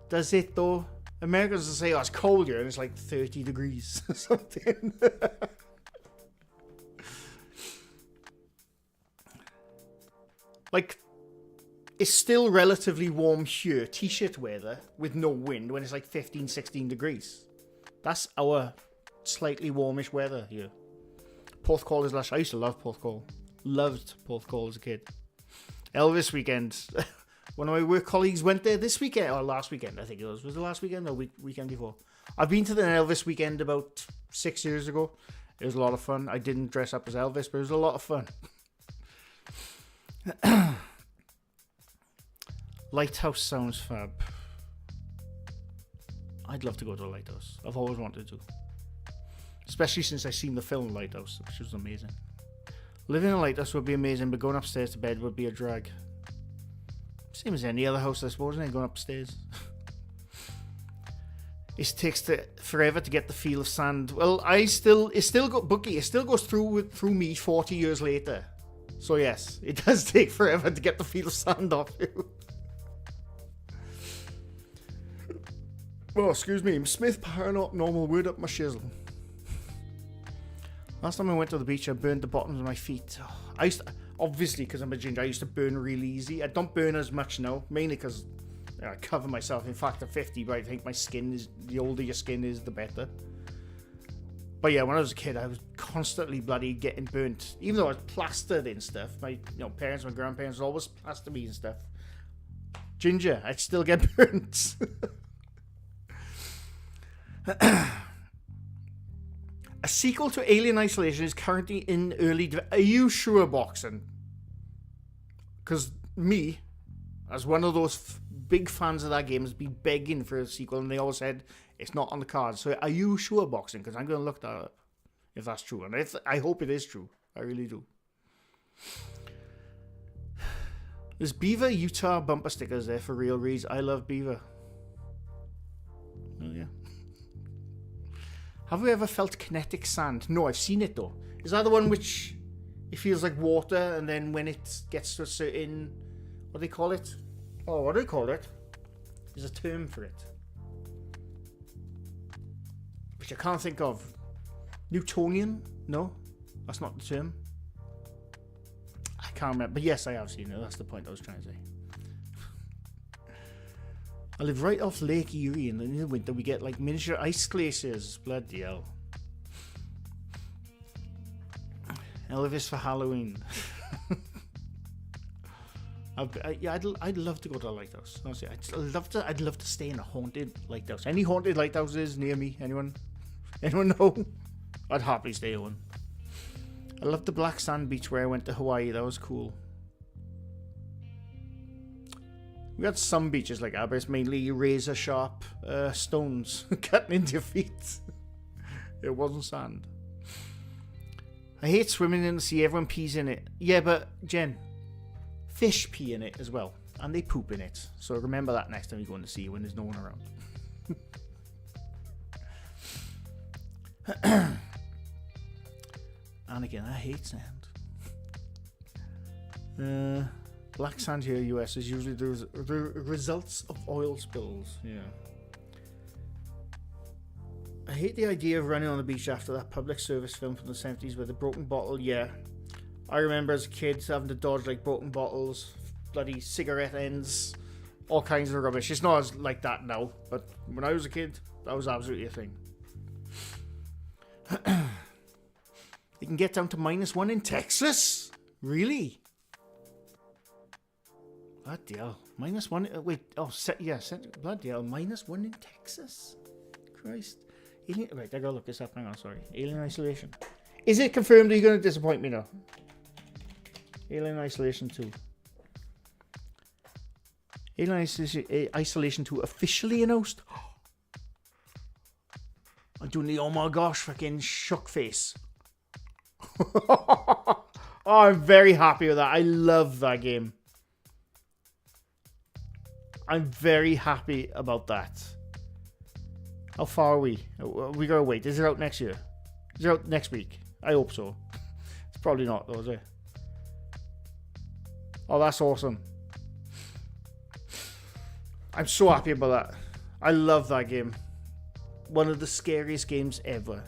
Does it though? Americans will say, oh, it's cold here, and it's like 30 degrees or something. Like, it's still relatively warm here, t-shirt weather, with no wind, when it's like 15, 16 degrees. That's our slightly warmish weather here. Porthcawl is lush. I used to love Porthcawl. Loved Porthcawl as a kid. Elvis weekend. One of my work colleagues went there this weekend, or last weekend, I think it was. Was it last weekend or weekend before? I've been to the Elvis weekend about 6 years ago. It was a lot of fun. I didn't dress up as Elvis, but it was a lot of fun. Lighthouse sounds fab. I'd love to go to a lighthouse. I've always wanted to. Especially since I seen the film Lighthouse, which was amazing. Living in a lighthouse would be amazing, but going upstairs to bed would be a drag. Same as any other house, I suppose, and then going upstairs. It takes forever to get the feel of sand. Well, it still goes through me 40 years later. So yes, it does take forever to get the feel of sand off you. Oh, excuse me, Smith paranormal word up my shizzle. Last time I went to the beach, I burned the bottoms of my feet. I used to, obviously, because I'm a ginger, I used to burn really easy. I don't burn as much now, mainly because I cover myself. In fact, at 50, but I think my skin is, the older your skin is, the better. But yeah, when I was a kid, I was constantly bloody getting burnt. Even though I was plastered and stuff, my parents, my grandparents would always plaster me and stuff. Ginger, I'd still get burnt. A sequel to Alien Isolation is currently in early... Are you sure, Boxing? Because me, as one of those big fans of that game, has been begging for a sequel, and they all said it's not on the cards. So are you sure, Boxing? Because I'm going to look that up, if that's true. And I hope it is true. I really do. There's Beaver Utah bumper stickers there for real, Reese. I love Beaver. Oh, yeah. Have we ever felt kinetic sand? No, I've seen it though. Is that the one which it feels like water, and then when it gets to a certain... What do they call it? Oh, what do they call it? There's a term for it, which I can't think of. Newtonian? No, that's not the term. I can't remember. But yes, I have seen it. That's the point I was trying to say. I live right off Lake Erie, and in the winter we get like miniature ice glaciers. Bloody hell. Elvis for Halloween. I'd love to go to a lighthouse. Honestly, I'd love to stay in a haunted lighthouse. Any haunted lighthouses near me? Anyone know? I'd happily stay in one. I love the black sand beach where I went to Hawaii. That was cool. We had some beaches like that, but it's mainly razor sharp stones cutting into your feet. It wasn't sand. I hate swimming in the sea. Everyone pees in it. Yeah, but Jen, fish pee in it as well, and they poop in it. So remember that next time you go in the sea when there's no one around. And again, I hate sand. Black sand here, US, is usually the results of oil spills. Yeah. I hate the idea of running on the beach after that public service film from the 70s with a broken bottle. Yeah. I remember as a kid having to dodge like broken bottles, bloody cigarette ends, all kinds of rubbish. It's not as like that now, but when I was a kid, that was absolutely a thing. You can get down to -1 in Texas? Really? Bloody hell. -1. Wait. Oh, bloody hell. -1 in Texas? Christ. Right, I gotta look this up. Hang on, sorry. Alien Isolation. Is it confirmed that you're gonna disappoint me now? Alien Isolation 2. Alien Isolation 2 officially announced? I'm doing the oh my gosh fucking shook face. Oh, I'm very happy with that. I love that game. I'm very happy about that. How far are we? We gotta wait. Is it out next year? Is it out next week? I hope so. It's probably not though, is it? Oh, that's awesome. I'm so happy about that. I love that game. One of the scariest games ever.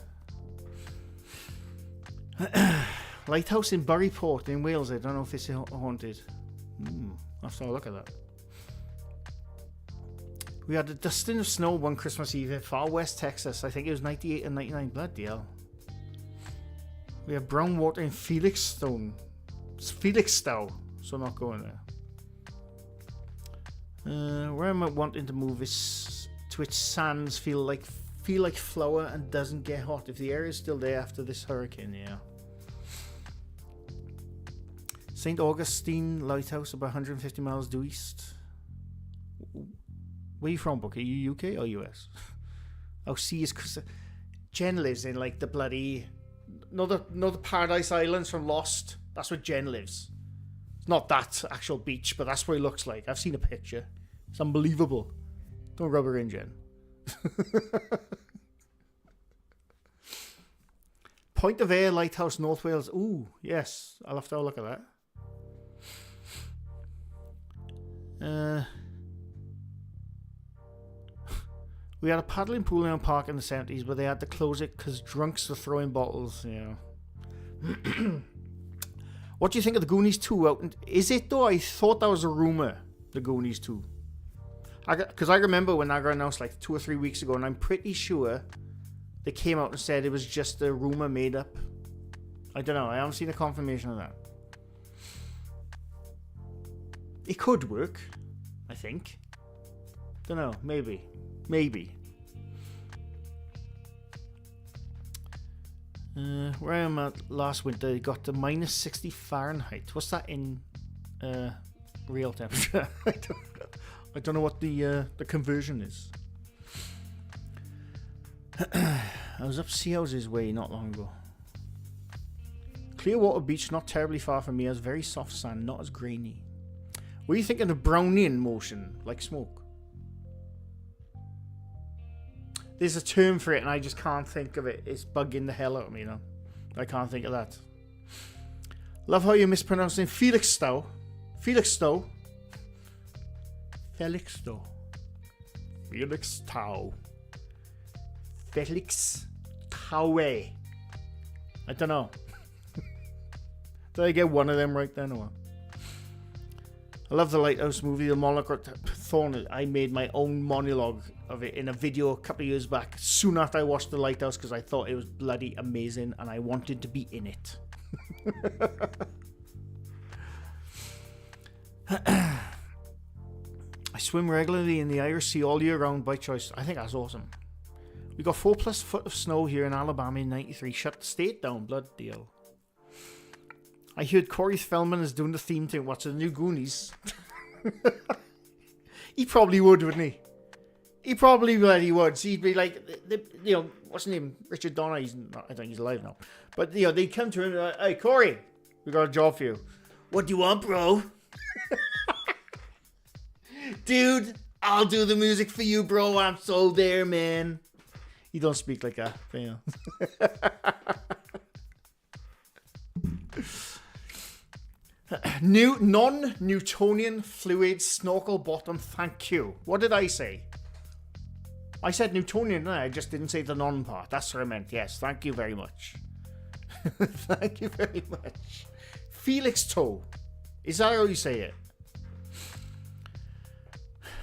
Lighthouse in Buryport in Wales. I don't know if it's haunted. I'll have to have a look at that. We had a dusting of snow one Christmas Eve in far west Texas. I think it was 98 and 99. Bloody hell. We have brown water in Felixstowe. So not going there. Where am I wanting to move is to its sands feel like flour and doesn't get hot. If the air is still there after this hurricane, yeah. St. Augustine Lighthouse, about 150 miles due east. Where are you from, Book? Are you UK or US? Oh, see, Jen lives in like the bloody... Not the Paradise Islands from Lost. That's where Jen lives. It's not that actual beach, but that's what it looks like. I've seen a picture. It's unbelievable. Don't rub her in, Jen. Point of Ayre Lighthouse, North Wales. Ooh, yes. I'll have to have a look at that. We had a paddling pool in our park in the 70s, but they had to close it because drunks were throwing bottles. Yeah. What do you think of the Goonies 2? Is it though? I thought that was a rumor, the Goonies 2. Because I remember when that got announced like 2 or 3 weeks ago, and I'm pretty sure they came out and said it was just a rumor made up. I don't know. I haven't seen a confirmation of that. It could work, I think. Don't know. Maybe. Where I am at last winter, it got to minus 60 Fahrenheit. What's that in real temperature? I don't know what the conversion is. I was up Seahouse's way not long ago. Clearwater Beach, not terribly far from me, has very soft sand, not as grainy. Were you thinking of Brownian motion, like smoke? There's a term for it and I just can't think of it. It's bugging the hell out of me, you know. I can't think of that. Love how you're mispronouncing Felixstowe. Felixstowe. Felixstowe. Felixstowe. Felixstowe. I don't know. Did I get one of them right then or what? I love the Lighthouse movie, the Monarch Thorn. I made my own monologue of it in a video a couple of years back, soon after I watched The Lighthouse, because I thought it was bloody amazing and I wanted to be in it. I swim regularly in the Irish Sea all year round by choice. I think that's awesome. We got 4+ foot of snow here in Alabama in '93. Shut the state down, bloody hell. I heard Corey Feldman is doing the theme to what's the new Goonies. He probably would, wouldn't he? He probably would. So he'd be like, you know, what's his name? Richard Donner. He's not, I don't think he's alive now. But, you know, they'd come to him and like, hey, Corey, we got a job for you. What do you want, bro? Dude, I'll do the music for you, bro. I'm so there, man. He don't speak like that. But, you know. New non-Newtonian fluid snorkel bottom, thank you. What did I say? I said Newtonian, I just didn't say the non part. That's what I meant. Yes, thank you very much. Thank you very much. Felixstowe. Is that how you say it?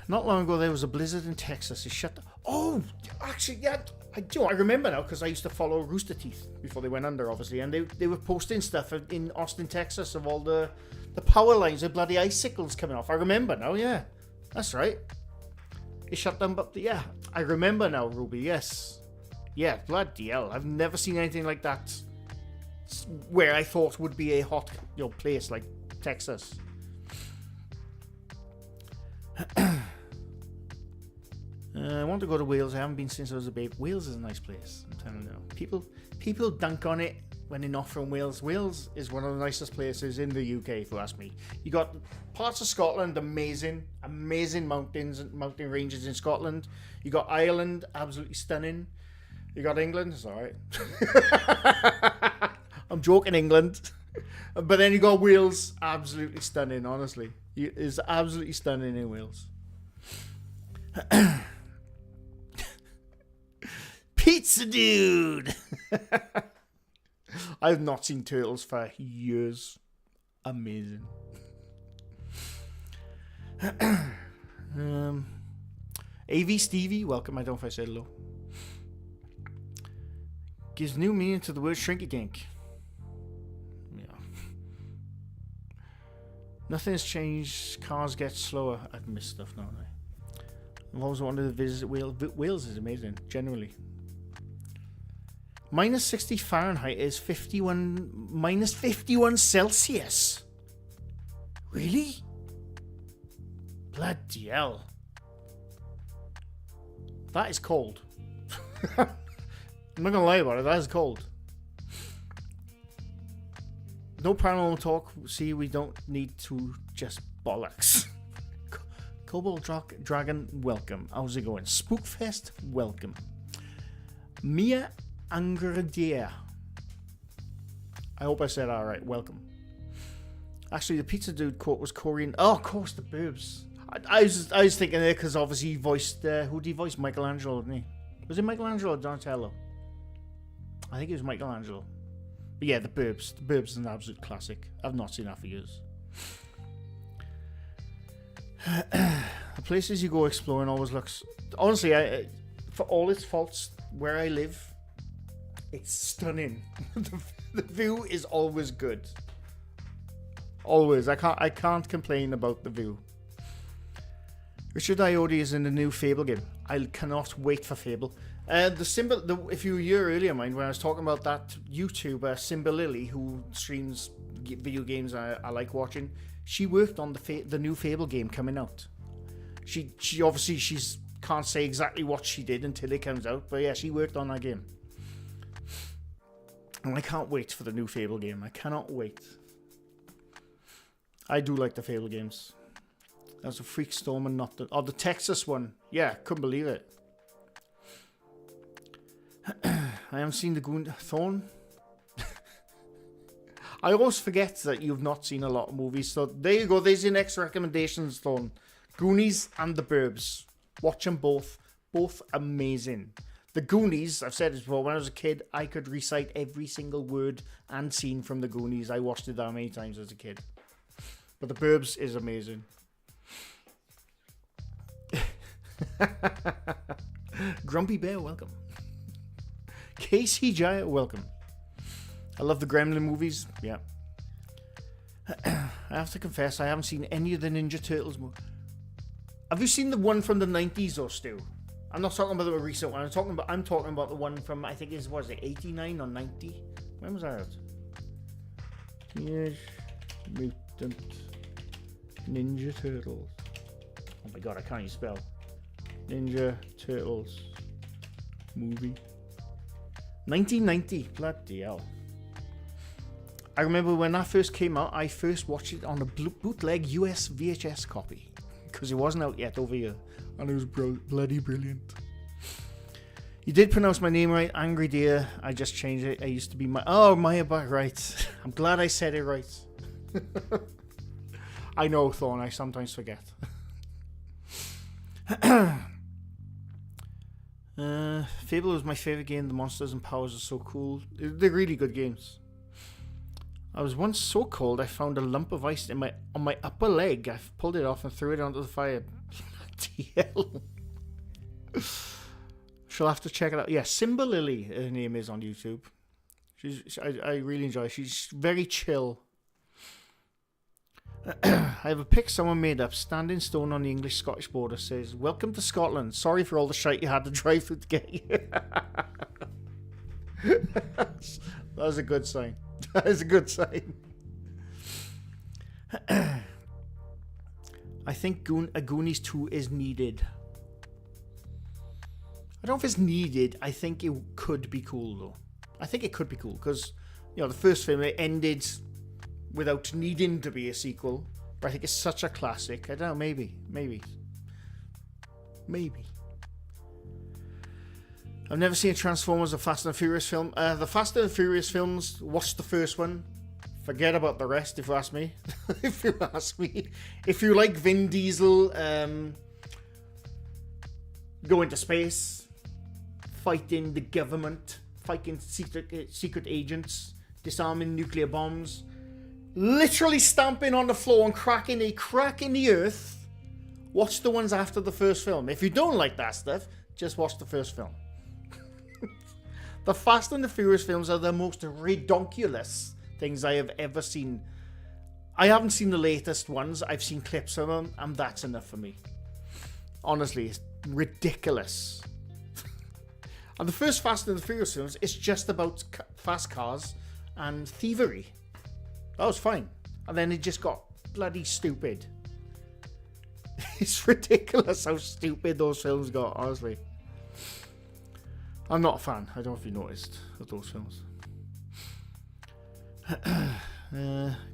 Not long ago there was a blizzard in Texas. It shut. Oh, actually, yeah. I remember now because I used to follow Rooster Teeth before they went under, obviously, and they were posting stuff in Austin, Texas, of all the power lines of bloody icicles coming off. I remember now, yeah, that's right. It shut them up. Yeah, I remember now, Ruby. Yes, yeah, bloody hell. I've never seen anything like that. Where I thought would be a hot, you know, place like Texas. I want to go to Wales. I haven't been since I was a babe. Wales is a nice place. I'm telling you. People dunk on it when they're not from Wales. Wales is one of the nicest places in the UK, if you ask me. You got parts of Scotland, amazing mountains and mountain ranges in Scotland. You got Ireland, absolutely stunning. You got England, it's alright. I'm joking, England. But then you got Wales, absolutely stunning, honestly. It's absolutely stunning in Wales. Pizza dude. I've not seen turtles for years. Amazing. AV Stevie, welcome. I don't know if I said hello. Gives new meaning to the word shrinkadink. Yeah. Nothing's changed. Cars get slower. I've missed stuff now. I've always wanted to visit Wales. Wales is amazing, generally. Minus 60 Fahrenheit is minus 51 Celsius. Really? Bloody hell. That is cold. I'm not gonna lie about it, that is cold. No paranormal talk. See, we don't need to just bollocks. Cobalt Dragon, welcome. How's it going? Spookfest, welcome. Mia Angradia. I hope I said that right. Welcome. Actually, the pizza dude quote was Korean. Oh, of course, the boobs. I was thinking there because obviously he voiced. Who did he voice? Michelangelo, didn't he? Was it Michelangelo or Donatello? I think it was Michelangelo. But yeah, the Burbs. The Burbs is an absolute classic. I've not seen that for years. The places you go exploring always looks... Honestly, for all its faults, where I live, it's stunning. The view is always good. Always. I can't complain about the view. Richard Iodi is in the new Fable game. I cannot wait for Fable. If you were here earlier, mind, when I was talking about that YouTuber Simba Lily who streams video games I like watching, she worked on the new Fable game coming out. She obviously can't say exactly what she did until it comes out, but yeah, she worked on that game. And I can't wait for the new Fable game. I cannot wait. I do like the Fable games. That's a Freak Storm and not the... Oh, the Texas one. Yeah, couldn't believe it. I haven't seen the Thorn. I always forget that you've not seen a lot of movies. So there you go. There's your next recommendations, Thorn. Goonies and The Burbs. Watch them both. Both amazing. The Goonies, I've said this before, when I was a kid, I could recite every single word and scene from The Goonies. I watched it that many times as a kid. But The Burbs is amazing. Grumpy Bear, welcome. Casey Jaya, welcome. I love the Gremlin movies. Yeah. I have to confess, I haven't seen any of the Ninja Turtles movies. Have you seen the one from the 90s or Stu? I'm not talking about the recent one. I'm talking about the one from, I think it was 89 or 90. When was that out? Teenage Mutant Ninja Turtles. Oh my god, I can't even spell. Ninja Turtles movie. 1990. Bloody hell. I remember when that first came out, I first watched it on a bootleg US VHS copy. Because it wasn't out yet over here. And it was bloody brilliant. You did pronounce my name right, Angry Deer. I just changed it. I used to be Maya back right. I'm glad I said it right. I know, Thorn, I sometimes forget. Fable was my favorite game. The monsters and powers are so cool. They're really good games. I was once so cold I found a lump of ice on my upper leg. I pulled it off and threw it onto the fire. TL. She'll have to check it out. Yeah, Simba Lily, her name is on YouTube. I really enjoy her. She's very chill. I have a pic someone made up. Standing stone on the English-Scottish border says, "Welcome to Scotland. Sorry for all the shite you had to drive through to get here." That was a good sign. That is a good sign. I think Goonies 2 is needed. I don't know if it's needed. I think it could be cool, though. I think it could be cool, because, you know, the first film, it ended without needing to be a sequel. But I think it's such a classic. I don't know, maybe. I've never seen a Transformers or Fast and Furious film. The Fast and Furious films, watch the first one. Forget about the rest, if you ask me. If you like Vin Diesel, go into space, fighting the government, fighting secret agents, disarming nuclear bombs, literally stamping on the floor and cracking a crack in the earth, watch the ones after the first film. If you don't like that stuff, just watch the first film. The Fast and the Furious films are the most redonkulous things I have ever seen. I haven't seen the latest ones. I've seen clips of them, and that's enough for me. Honestly, it's ridiculous. And the first Fast and the Furious films, it's just about fast cars and thievery. That was fine. And then it just got bloody stupid. It's ridiculous how stupid those films got, honestly. I'm not a fan. I don't know if you noticed of those films.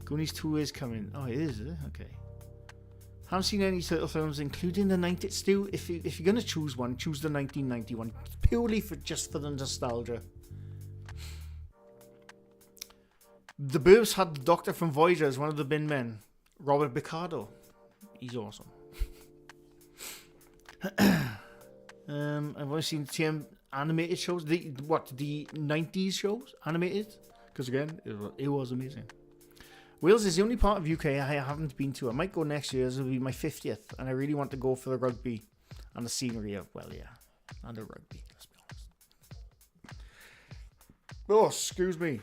Goonies 2 is coming. Oh, it is, okay. Haven't seen any turtle films, including the 90s. Stu, if you're going to choose one, choose the 1991. Purely just for the nostalgia. The Burbs had the Doctor from Voyager as one of the bin men. Robert Picardo. He's awesome. I've only seen TM animated shows. The 90s shows? Animated? Because again, it was amazing. Wales is the only part of UK I haven't been to. I might go next year as it'll be my 50th. And I really want to go for the rugby and the scenery of, well, yeah. And the rugby, let's be honest. Oh, excuse me.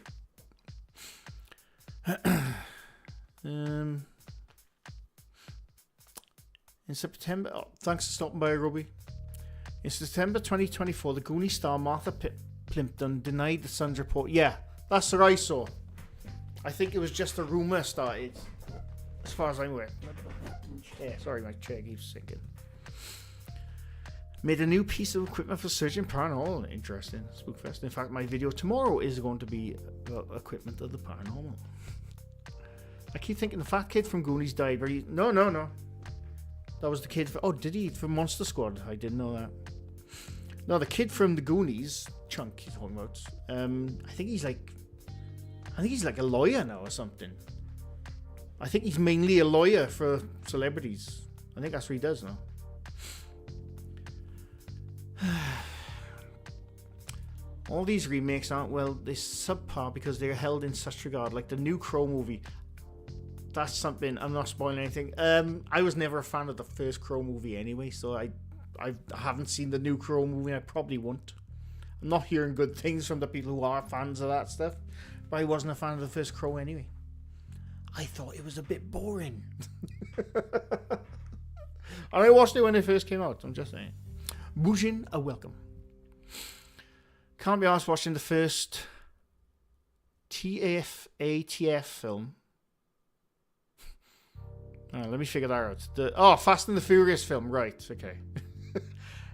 In September, thanks for stopping by, Robbie. In September 2024, the Goonies star Martha Plimpton denied the Sun's report. Yeah, that's what I saw. I think it was just a rumour started, as far as I'm aware. Yeah, sorry, my chair keeps sinking. Made a new piece of equipment for searching paranormal. Interesting. Spookfest. In fact, my video tomorrow is going to be equipment of the paranormal. I keep thinking the fat kid from Goonies died. No. That was the kid. Oh, did he? From Monster Squad. I didn't know that. No, the kid from the Goonies, Chunk, he's talking about. I think he's like a lawyer now or something. I think he's mainly a lawyer for celebrities. I think that's what he does now. All these remakes aren't, well, they're subpar because they're held in such regard. Like the new Crow movie. That's something, I'm not spoiling anything. I was never a fan of the first Crow movie anyway, so I haven't seen the new Crow movie. I probably won't. I'm not hearing good things from the people who are fans of that stuff, but I wasn't a fan of the first Crow anyway. I thought it was a bit boring. And I watched it when it first came out, I'm just saying. Mujin, a welcome. Can't be arsed watching the first TF film. Let me figure that out. Fast and the Furious film. Right, okay.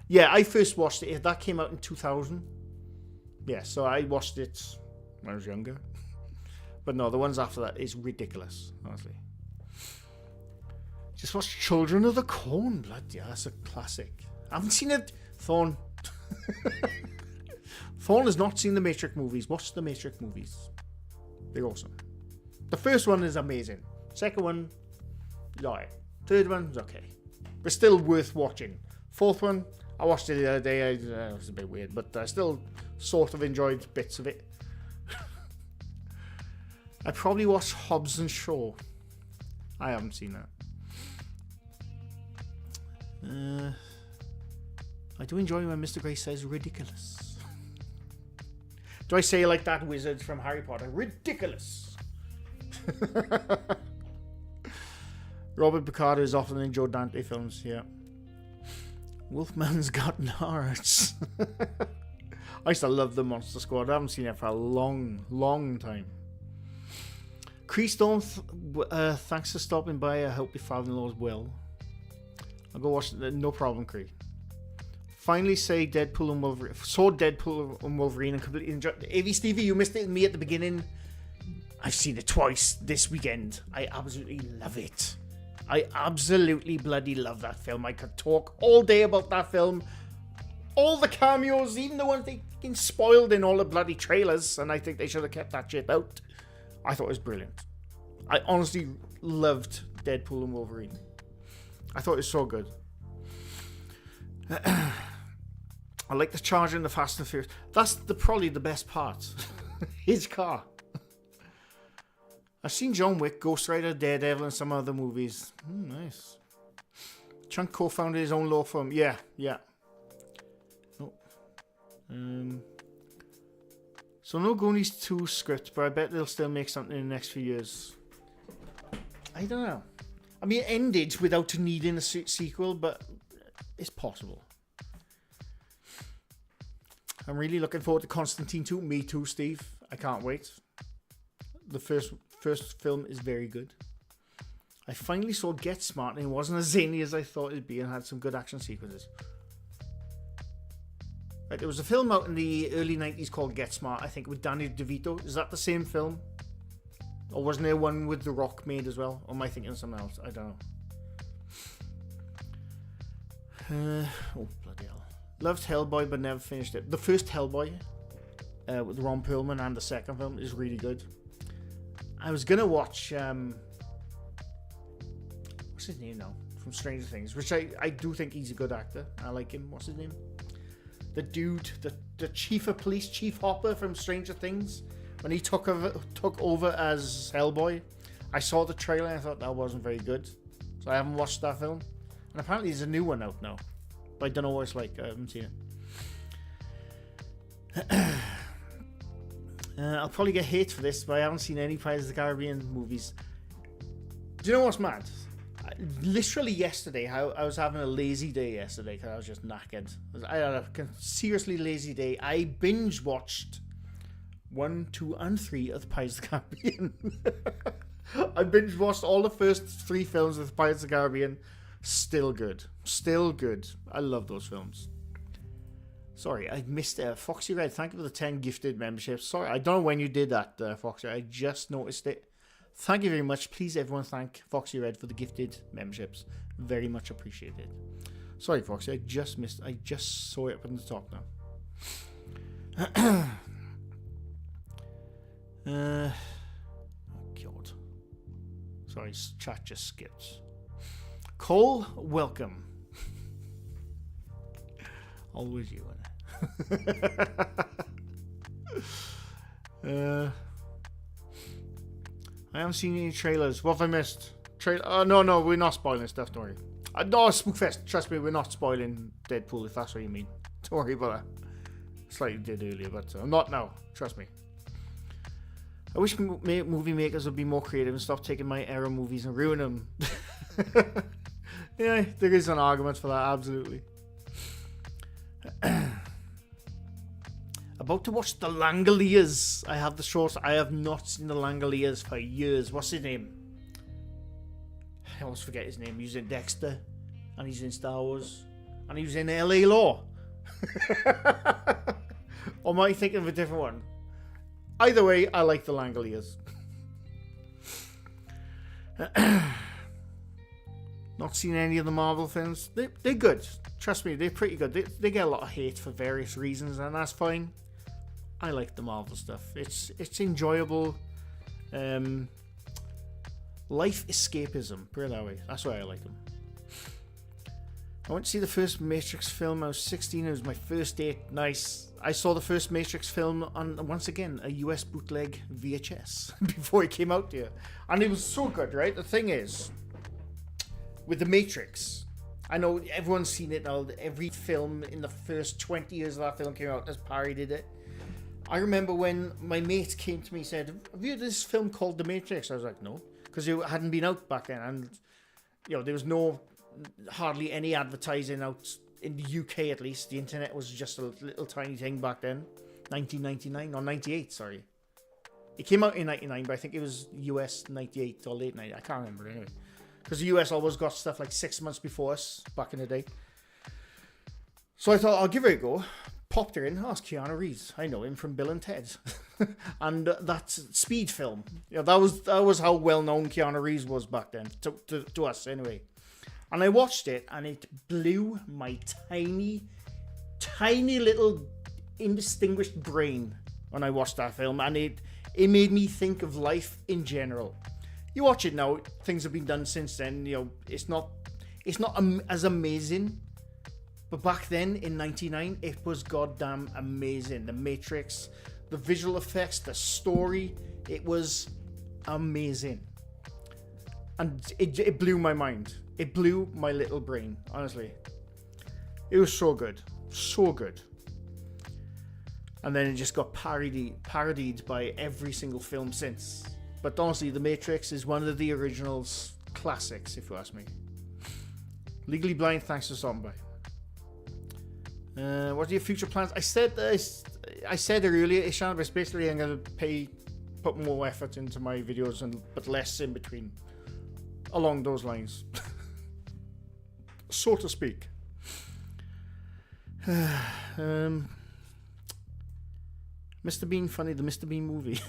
Yeah, I first watched it. That came out in 2000. Yeah, so I watched it when I was younger. But no, the ones after that is ridiculous, honestly. Just watched Children of the Corn. Blood, yeah, that's a classic. I haven't seen it. Thorn. Thorn has not seen the Matrix movies. Watch the Matrix movies. They're awesome. The first one is amazing. Second one, yeah. Third one's okay. But still worth watching. Fourth one, I watched it the other day. It was a bit weird, but I still sort of enjoyed bits of it. I probably watched Hobbs and Shaw. I haven't seen that. I do enjoy when Mr. Grey says ridiculous. Do I say like that wizard from Harry Potter? Ridiculous. Robert Picardo is often in Joe Dante films, yeah. Wolfman's Got Nards. I used to love the Monster Squad. I haven't seen it for a long time. Creastone, thanks for stopping by. I hope your father-in-law is well. I'll go watch it. No problem, Cree. Finally say Deadpool and Wolverine. Saw Deadpool and Wolverine and completely enjoyed it. AV Stevie, you missed it with me at the beginning. I've seen it twice this weekend. I absolutely love it. I absolutely bloody love that film. I could talk all day about that film. All the cameos, even the ones they fucking spoiled in all the bloody trailers, and I think they should have kept that shit out. I thought it was brilliant. I honestly loved Deadpool and Wolverine. I thought it was so good. I like the Charger and the Fast and Furious. That's probably the best part. His car. I've seen John Wick, Ghost Rider, Daredevil, and some other movies. Nice. Chunk co-founded his own law firm. Yeah. Oh. So no Goonies 2 script, but I bet they'll still make something in the next few years. I don't know. I mean, it ended without needing a sequel, but it's possible. I'm really looking forward to Constantine 2. Me too, Steve. I can't wait. The first film is very good. I finally saw Get Smart and it wasn't as zany as I thought it'd be and had some good action sequences. Right, there was a film out in the early 90s called Get Smart, I think, with Danny DeVito. Is that the same film? Or wasn't there one with The Rock made as well? Or am I thinking of something else? I don't know. Oh, bloody hell. Loved Hellboy but never finished it. The first Hellboy with Ron Perlman and the second film is really good. I was going to watch... what's his name now? From Stranger Things. Which I do think he's a good actor. I like him. What's his name? The dude, the chief of police, Chief Hopper from Stranger Things. When he took over as Hellboy. I saw the trailer and I thought that wasn't very good. So I haven't watched that film. And apparently there's a new one out now. But I don't know what it's like. I haven't seen it. I'll probably get hate for this, but I haven't seen any Pirates of the Caribbean movies. Do you know what's mad? Literally yesterday, I was having a lazy day yesterday because I was just knackered. I had a seriously lazy day. I binge watched 1, 2, and 3 of the Pirates of the Caribbean. I binge watched all the first 3 films of the Pirates of the Caribbean. Still good. Still good. I love those films. Sorry, I missed Foxy Red. Thank you for the 10 gifted memberships. Sorry, I don't know when you did that, Foxy. I just noticed it. Thank you very much. Please, everyone, thank Foxy Red for the gifted memberships. Very much appreciated. Sorry, Foxy. I just missed. I just saw it up on the top now. Oh, God. Sorry, chat just skipped. Cole, welcome. Always you, innit? I haven't seen any trailers. What have I missed? No, we're not spoiling stuff, don't worry. No, Spookfest, trust me, we're not spoiling Deadpool, if that's what you mean. Don't worry about that. Slightly did earlier, but I'm not now. Trust me. I wish movie makers would be more creative and stop taking my era movies and ruin them. Yeah, there is an argument for that, absolutely. About to watch The Langoliers. I have the shorts. I have not seen The Langoliers for years. What's his name? I always forget his name. He's in Dexter, and he's in Star Wars, and he was in LA Law. Or am I thinking of a different one? Either way, I like The Langoliers. Not seen any of the Marvel films. They're good. Trust me, they're pretty good. They get a lot of hate for various reasons, and that's fine. I like the Marvel stuff. It's enjoyable. Life escapism. Put it that way. That's why I like them. I went to see the first Matrix film. I was 16. It was my first date. Nice. I saw the first Matrix film on, once again, a US bootleg VHS before it came out here. And it was so good, right? The thing is, with the Matrix, I know everyone's seen it now. Every film in the first 20 years of that film came out has parodied it. I remember when my mate came to me and said, have you heard this film called The Matrix? I was like, no. Because it hadn't been out back then. And, there was hardly any advertising out in the UK, at least. The internet was just a little tiny thing back then. 1999, or 98, sorry. It came out in 99, but I think it was US 98 or late 90. I can't remember anyway. Because the US always got stuff like 6 months before us back in the day. So I thought, I'll give it a go. Popped her in. Oh, it's Keanu Reeves. I know him from Bill and Ted. And that Speed film. That was how well known Keanu Reeves was back then. To us, anyway. And I watched it, and it blew my tiny, tiny little indistinguished brain when I watched that film. And it made me think of life in general. You watch it now, things have been done since then, it's not as amazing, but back then in 99, it was goddamn amazing. The Matrix, the visual effects, the story, it was amazing. And it blew my mind. It blew my little brain, honestly. It was so good. So good. And then it just got parodied by every single film since. But honestly, The Matrix is one of the originals classics, if you ask me. Legally Blind, thanks for stopping by. What are your future plans? I said earlier, Ishan, but basically I'm going to put more effort into my videos, but less in between. Along those lines. So to speak. Mr. Bean funny, the Mr. Bean movie.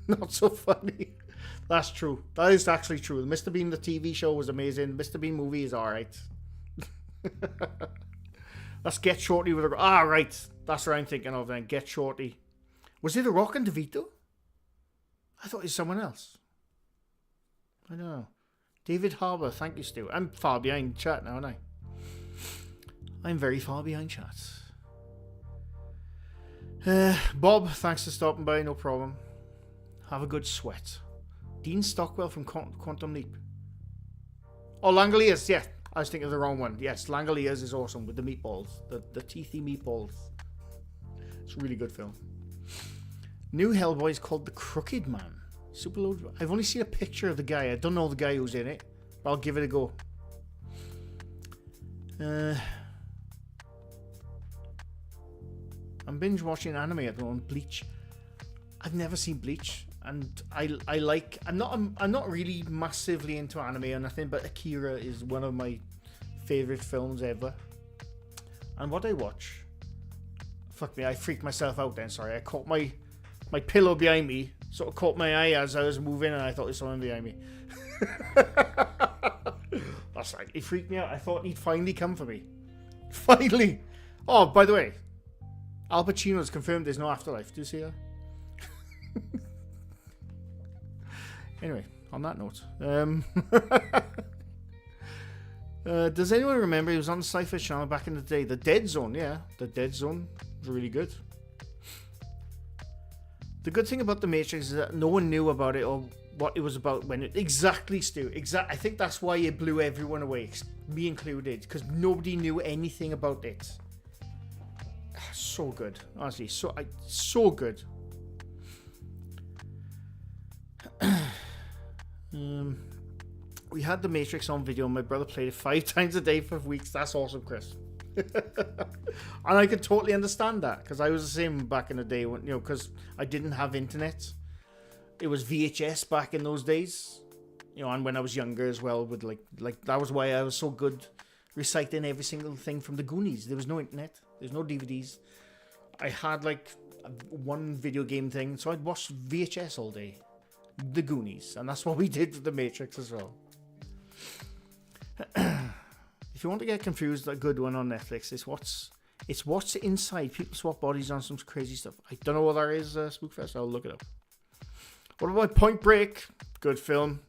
Not so funny. That's true. That is actually true. Mr. Bean, the TV show, was amazing. Mr. Bean movie is alright. Let's Get Shorty with a... right. That's what I'm thinking of then. Get Shorty. Was it The Rock and DeVito? I thought it was someone else. I don't know. David Harbour, thank you, Stu. I'm far behind chat now, aren't I? I'm very far behind chat. Bob, thanks for stopping by. No problem. Have a good sweat. Dean Stockwell from Quantum Leap. Oh, Langoliers, yeah. I was thinking of the wrong one. Yes, Langoliers is awesome with the meatballs. The teethy meatballs. It's a really good film. New Hellboy is called The Crooked Man. Super low. I've only seen a picture of the guy. I don't know the guy who's in it. I'll give it a go. I'm binge watching anime at the moment. Bleach. I've never seen Bleach, and I like. I'm not really massively into anime or nothing, but Akira is one of my favorite films ever. And what I watch, fuck me, I freaked myself out then. Sorry, I caught my pillow behind me, sort of caught my eye as I was moving, and I thought there was someone behind me. That's like, it freaked me out. I thought he'd finally come for me. Finally. Oh, by the way, Al Pacino's confirmed there's no afterlife. Do you see that? Anyway, on that note, does anyone remember he was on the Sci-Fi Channel back in the day? The Dead Zone, yeah, the Dead Zone was really good. The good thing about The Matrix is that no one knew about it or what it was about when it... Exactly, Stu. I think that's why it blew everyone away, me included, because nobody knew anything about it. So good, honestly, so good. We had The Matrix on video, and my brother played it 5 times a day for weeks. That's awesome, Chris. And I could totally understand that, because I was the same back in the day when, because I didn't have internet. It was VHS back in those days, and when I was younger as well, with like that was why I was so good reciting every single thing from the Goonies. There was no internet, there's no DVDs. I had like one video game thing, so I'd watch VHS all day, the Goonies, and that's what we did with The Matrix as well. If you want to get confused, a good one on Netflix is What's Inside. People swap bodies on some crazy stuff. I don't know what that is, Spookfest. I'll look it up. What about Point Break? Good film.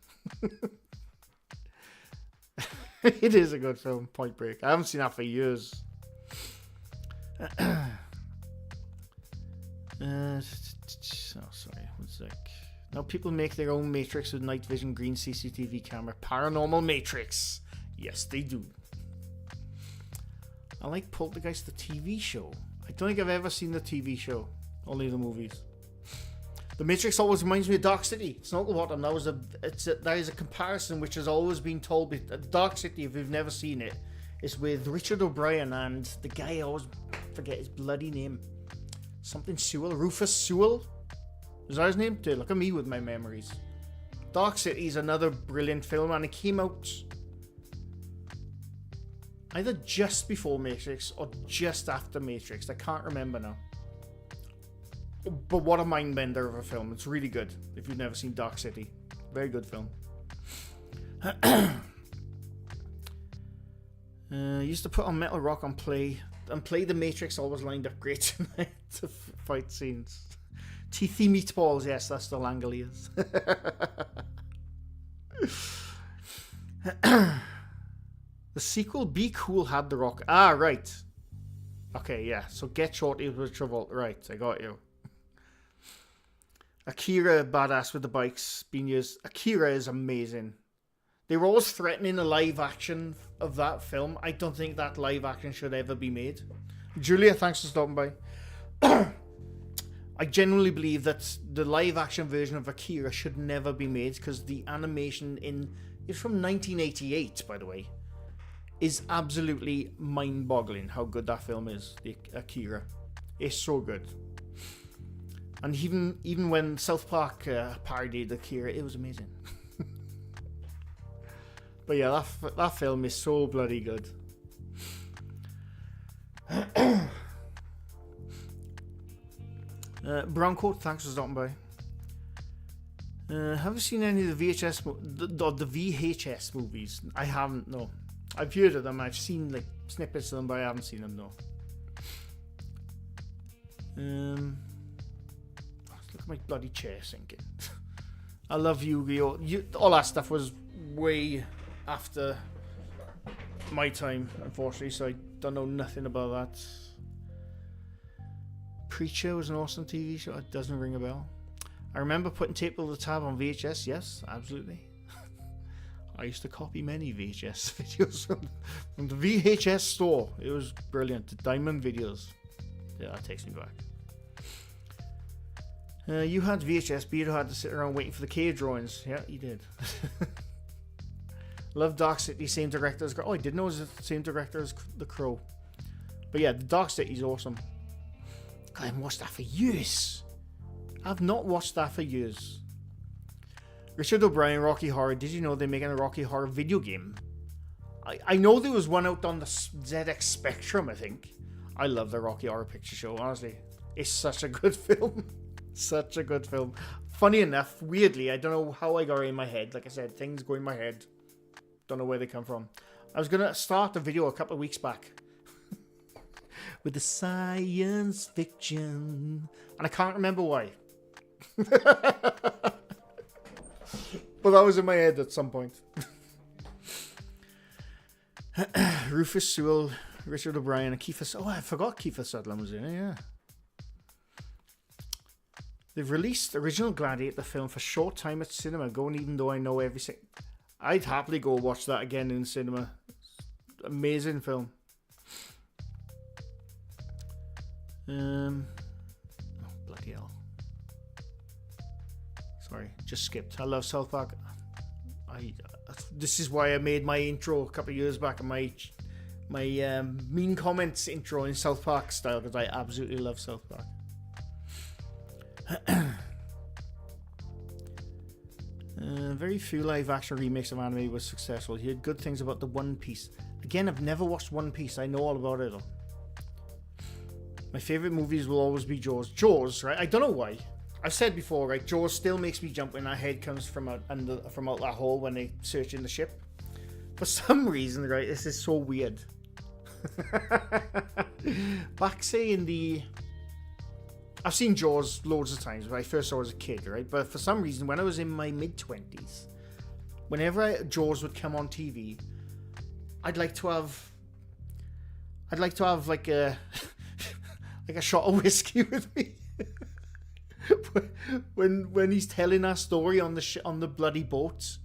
It is a good film, Point Break. I haven't seen that for years. Oh, sorry, one sec. Now people make their own Matrix with night vision, green CCTV camera. Paranormal Matrix. Yes, they do. I like Poltergeist, the TV show. I don't think I've ever seen the TV show. Only the movies. The Matrix always reminds me of Dark City. It's not the bottom. That is a comparison which has always been told. Dark City, if you've never seen it, is with Richard O'Brien and the guy I always forget his bloody name. Something Sewell. Rufus Sewell? Is that his name? Dude, look at me with my memories. Dark City is another brilliant film, and it came out either just before Matrix or just after Matrix. I can't remember now. But what a mind bender of a film. It's really good if you've never seen Dark City. Very good film. Used to put on Metal Rock and play The Matrix. Always lined up great tonight to fight scenes. Teethy meatballs, yes, that's the Langoliers. The sequel, Be Cool, had The Rock. Ah, right. Okay, yeah. So Get Shorty with Travolta. Right, I got you. Akira, badass with the bikes, being used. Akira is amazing. They were always threatening a live action of that film. I don't think that live action should ever be made. Julia, thanks for stopping by. I genuinely believe that the live action version of Akira should never be made, because the animation it's from 1988, by the way, is absolutely mind-boggling how good that film is. The Akira, it's so good. And even when South Park parodied Akira, it was amazing. But yeah, that film is so bloody good. Brown Coat, thanks for stopping by. Have you seen any of the VHS movies? I haven't, no. I've heard of them. I've seen like snippets of them, but I haven't seen them, no. Look at my bloody chair sinking. I love Yu-Gi-Oh! All that stuff was way after my time, unfortunately, so I don't know nothing about that. Preacher was an awesome TV show. It doesn't ring a bell. I remember putting Tape of the Tab on VHS. Yes, absolutely. I used to copy many VHS videos from the VHS store. It was brilliant. The Diamond Videos. Yeah, that takes me back. You had VHS, Beto had to sit around waiting for the cave drawings. Yeah, he did. Love Dark City, same director as... Oh, I didn't know it was the same director as The Crow. But yeah, the Dark City's awesome. I haven't watched that for years. I've not watched that for years. Richard O'Brien, Rocky Horror. Did you know they're making a Rocky Horror video game? I know there was one out on the ZX Spectrum, I think. I love the Rocky Horror Picture Show, honestly. It's such a good film. Such a good film. Funny enough, weirdly, I don't know how I got it in my head. Like I said, things go in my head. Don't know where they come from. I was going to start a video a couple of weeks back with the science fiction, and I can't remember why. But that was in my head at some point. Rufus Sewell, Richard O'Brien, and Kiefer... Oh, I forgot Kiefer Sutherland was in it, yeah. They've released original Gladiator film for a short time at cinema, going even though I know everything. I'd happily go watch that again in cinema. Amazing film. Oh, bloody hell. Sorry, just skipped. I love South Park. This is why I made my intro a couple of years back, and my mean comments intro in South Park style, because I absolutely love South Park. Very few live action remakes of anime were successful. He had good things about the One Piece. Again, I've never watched One Piece. I know all about it though. My favorite movies will always be Jaws. Jaws, right? I don't know why. I've said before, right? Jaws still makes me jump when that head comes from out that hole when they search in the ship. For some reason, right? This is so weird. Back, say, in the... I've seen Jaws loads of times when I first saw it as a kid, right? But for some reason, when I was in my mid-20s, whenever Jaws would come on TV, I'd like to have like a like a shot of whiskey with me when he's telling that story on the bloody boat.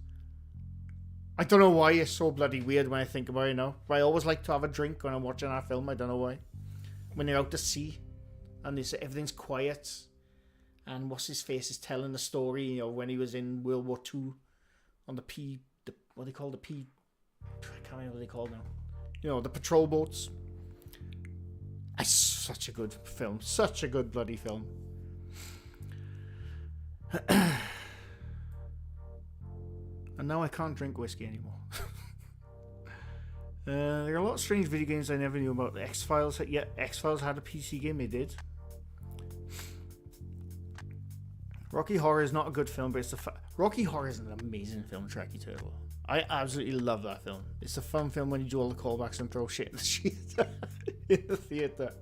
I don't know why it's so bloody weird when I think about it now. But I always like to have a drink when I'm watching that film. I don't know why. When they're out to sea and everything's quiet, and what's his face is telling the story, you know, when he was in World War II on what they call I can't remember what they call now. You know, the patrol boats. It's such a good film. Such a good bloody film. And now I can't drink whiskey anymore. There are a lot of strange video games I never knew about. The X-Files. Yeah, X-Files had a PC game. They did. Rocky Horror is not a good film, but it's Rocky Horror is an amazing film, Trekkie Turtle. I absolutely love that film. It's a fun film when you do all the callbacks and throw shit in the theater.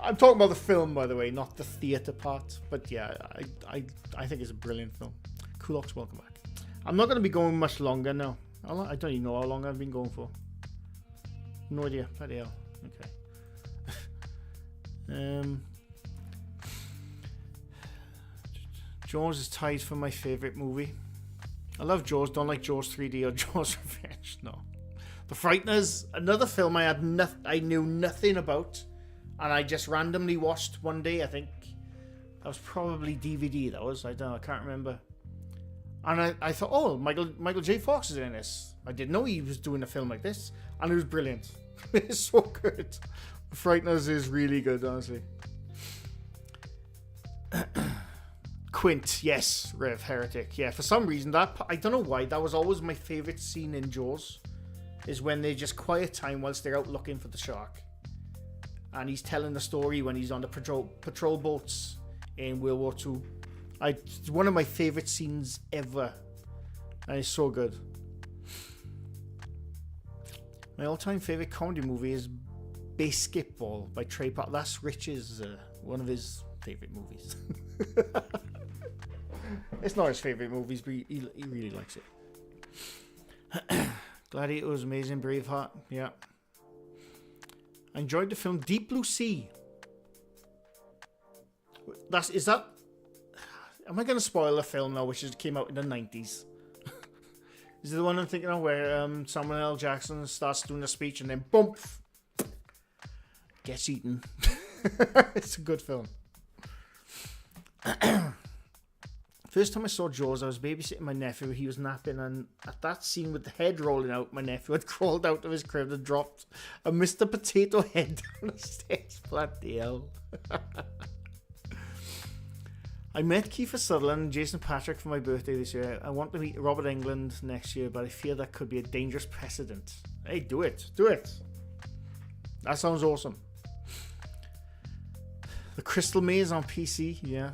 I'm talking about the film, by the way, not the theater part. But yeah, I think it's a brilliant film. Kulox, welcome back. I'm not going to be going much longer now. I don't even know how long I've been going for. No idea. Bloody hell. Okay. Jaws is tied for my favourite movie. I love Jaws. Don't like Jaws 3D or Jaws Revenge. No. The Frighteners, another film I knew nothing about, and I just randomly watched one day. I think that was probably DVD. That was, I don't know, I can't remember. And I thought, oh, Michael J. Fox is in this. I didn't know he was doing a film like this, and it was brilliant. It's so good. The Frighteners is really good, honestly. Quint, yes, Rev Heretic. Yeah, for some reason I don't know why, that was always my favourite scene in Jaws, is when they just quiet time whilst they're out looking for the shark, and he's telling the story when he's on the patrol boats in World War II. It's one of my favourite scenes ever, and it's so good. My all-time favourite comedy movie is Basketball by Trey Parker. That's Rich's one of his favourite movies. It's not his favourite movies, but he really likes it. Gladiator was amazing. Braveheart, yeah. I enjoyed the film Deep Blue Sea. Am I going to spoil a film now, which came out in the 90s? Is it the one I'm thinking of where Samuel L. Jackson starts doing a speech and then boom, gets eaten? It's a good film. First time I saw Jaws, I was babysitting my nephew. He was napping, and at that scene with the head rolling out, my nephew had crawled out of his crib and dropped a Mr. Potato Head down the stairs. Bloody hell. I met Kiefer Sutherland and Jason Patrick for my birthday this year. I want to meet Robert Englund next year, but I fear that could be a dangerous precedent. Hey, do it. Do it. That sounds awesome. The Crystal Maze on PC, yeah.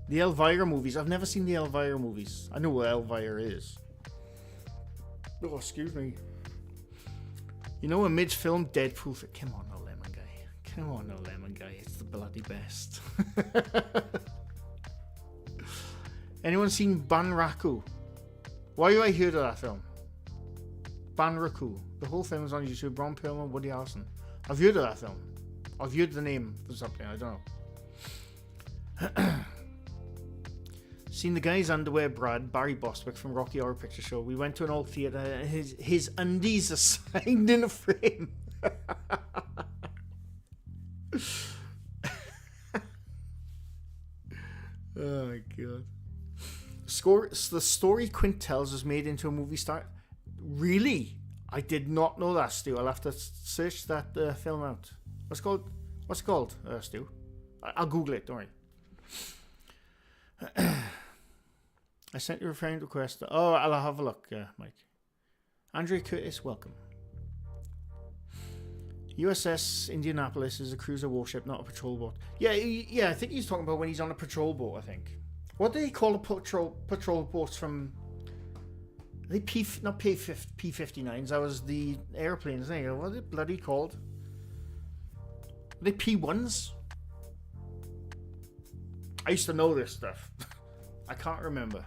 The Elvira movies. I've never seen the Elvira movies. I know what Elvira is. Oh, excuse me. You know, a mid-film Deadpool. Come on, no lemon guy. Come on, no lemon guy. It's the bloody best. Anyone seen Banraku? Why have I heard of that film? Banraku. The whole film is on YouTube. Ron Perlman, Woody Harrelson. I've heard of that film. I've heard the name for something. I don't know. Seen the guy's underwear, Brad, Barry Bostwick from Rocky Horror Picture Show. We went to an old theatre and his undies are signed in a frame. Oh my god. The story Quint tells was made into a movie star. Really? I did not know that, Stu. I'll have to search that film out. What's it called, Stu? I'll Google it, don't worry. I sent you a friend request. Oh, I'll have a look, Mike. Andre Curtis, welcome. USS Indianapolis is a cruiser warship, not a patrol boat. Yeah, I think he's talking about when he's on a patrol boat, I think. What do they call a patrol boats from... Are they P-59s? That was the airplanes, isn't it? What are they bloody called? Are they P-1s? I used to know this stuff. I can't remember.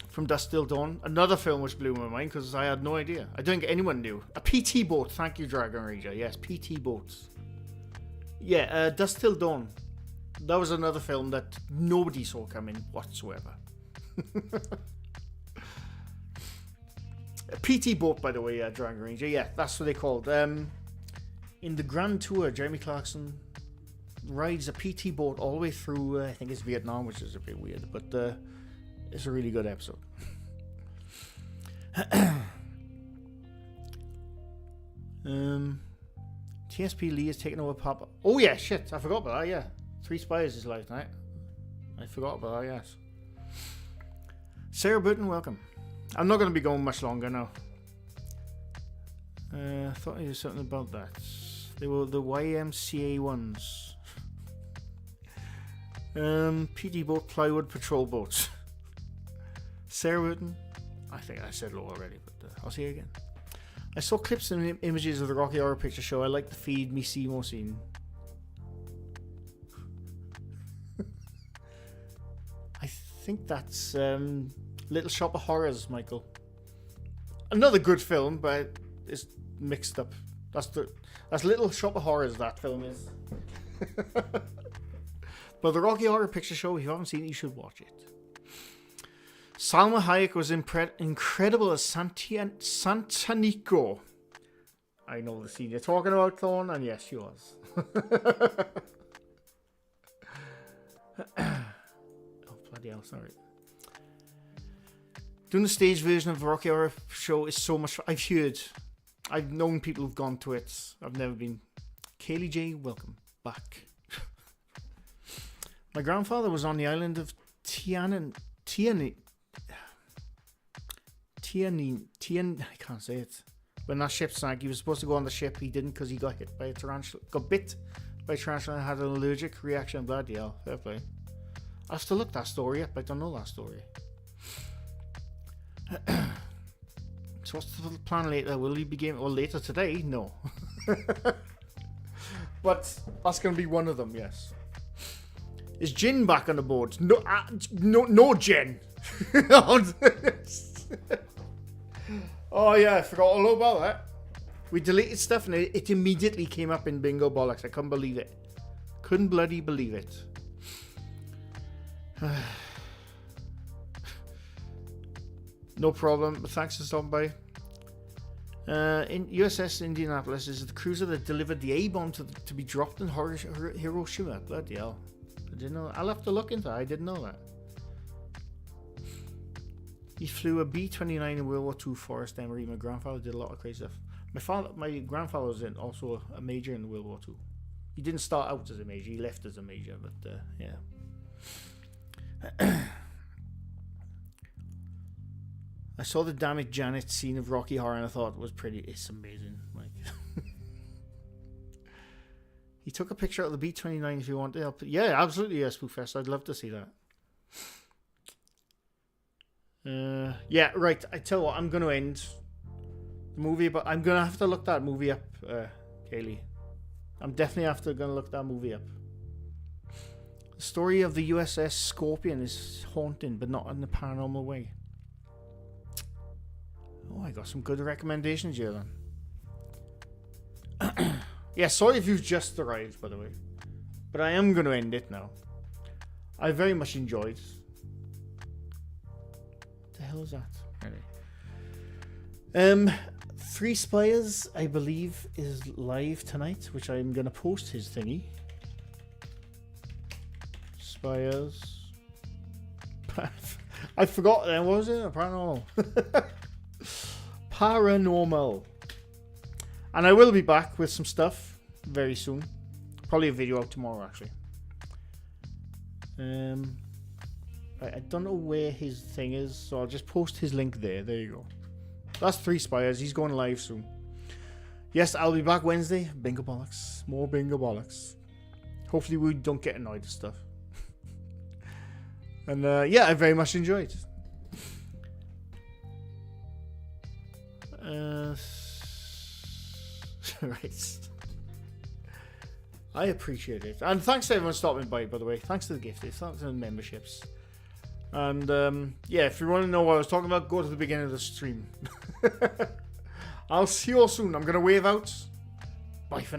From Dusk Till Dawn, another film which blew my mind because I had no idea. I don't think anyone knew. A PT boat, thank you, Dragon Ranger. Yes, PT boats. Yeah, Dusk Till Dawn. That was another film that nobody saw coming whatsoever. A PT boat, by the way, Dragon Ranger. Yeah, that's what they called. In the Grand Tour, Jeremy Clarkson rides a PT boat all the way through, I think it's Vietnam, which is a bit weird, but it's a really good episode. TSP Lee is taking over Papa. Oh yeah, shit, I forgot about that, yeah. 3 Spires is live tonight. I forgot about that, yes. Sarah Burton, welcome. I'm not going to be going much longer now. I thought I knew something about that. They were the YMCA ones. PD boat, plywood, patrol boats. Sarah Burton. I think I said hello already, but I'll see you again. I saw clips and images of the Rocky Horror Picture Show. I like the Feed Me Seymour scene. I think that's Little Shop of Horrors, Michael. Another good film, but it's mixed up. That's Little Shop of Horrors, that film is. But the Rocky Horror Picture Show, if you haven't seen it, you should watch it. Salma Hayek was incredible as Santanico. I know the scene you're talking about, Thorn, and yes, she was. Oh, bloody hell, sorry. Doing the stage version of the Rocky Horror Show is so much fun. I've known people who've gone to it. I've never been. Kaylee J, welcome back. My grandfather was on the island of Tianin. I can't say it. When that ship sank, he was supposed to go on the ship. He didn't because he got hit by a tarantula. Got bit by a tarantula and had an allergic reaction. Bloody hell, fair play. I have to look that story up. I don't know that story. So what's the plan later? Will he be game? Well, later today? No. But that's going to be one of them, yes. Is Jen back on the board? No, Jen. Oh yeah, I forgot all about that. We deleted stuff and it immediately came up in Bingo Bollocks. I couldn't believe it. Couldn't bloody believe it. No problem, but thanks for stopping by. In USS Indianapolis is the cruiser that delivered the A-bomb to be dropped in Hiroshima. Bloody hell. didn't know. I'll have to look into that. I didn't know that. He flew a B-29 in World War II Forrest Emery. My grandfather did a lot of crazy stuff. My grandfather was also a major in World War II. He didn't start out as a major. He left as a major, but yeah. I saw the Damn It Janet scene of Rocky Horror and I thought it's amazing. Like, he took a picture of the B-29 if you want to. Yeah, absolutely, Spookfest. I'd love to see that. Yeah, right. I tell you what, I'm going to end the movie, but I'm going to have to look that movie up, Kaylee. I'm definitely going to look that movie up. The story of the USS Scorpion is haunting, but not in a paranormal way. Oh, I got some good recommendations here then. Yeah, sorry if you've just arrived, by the way. But I am going to end it now. I very much enjoyed. What the hell is that? Anyway. Three Spires, I believe, is live tonight, which I'm going to post his thingy. Spires. I forgot then, what was it? Paranormal. Paranormal. And I will be back with some stuff very soon. Probably a video out tomorrow, actually. I don't know where his thing is, so I'll just post his link there. There you go. That's Three Spires. He's going live soon. Yes, I'll be back Wednesday. Bingo bollocks. More bingo bollocks. Hopefully we don't get annoyed at stuff. And yeah, I very much enjoyed. Right. I appreciate it. And thanks to everyone stopping by the way. Thanks to the gifters. Thanks to the memberships. And yeah, if you want to know what I was talking about, go to the beginning of the stream. I'll see you all soon. I'm going to wave out. Bye for now.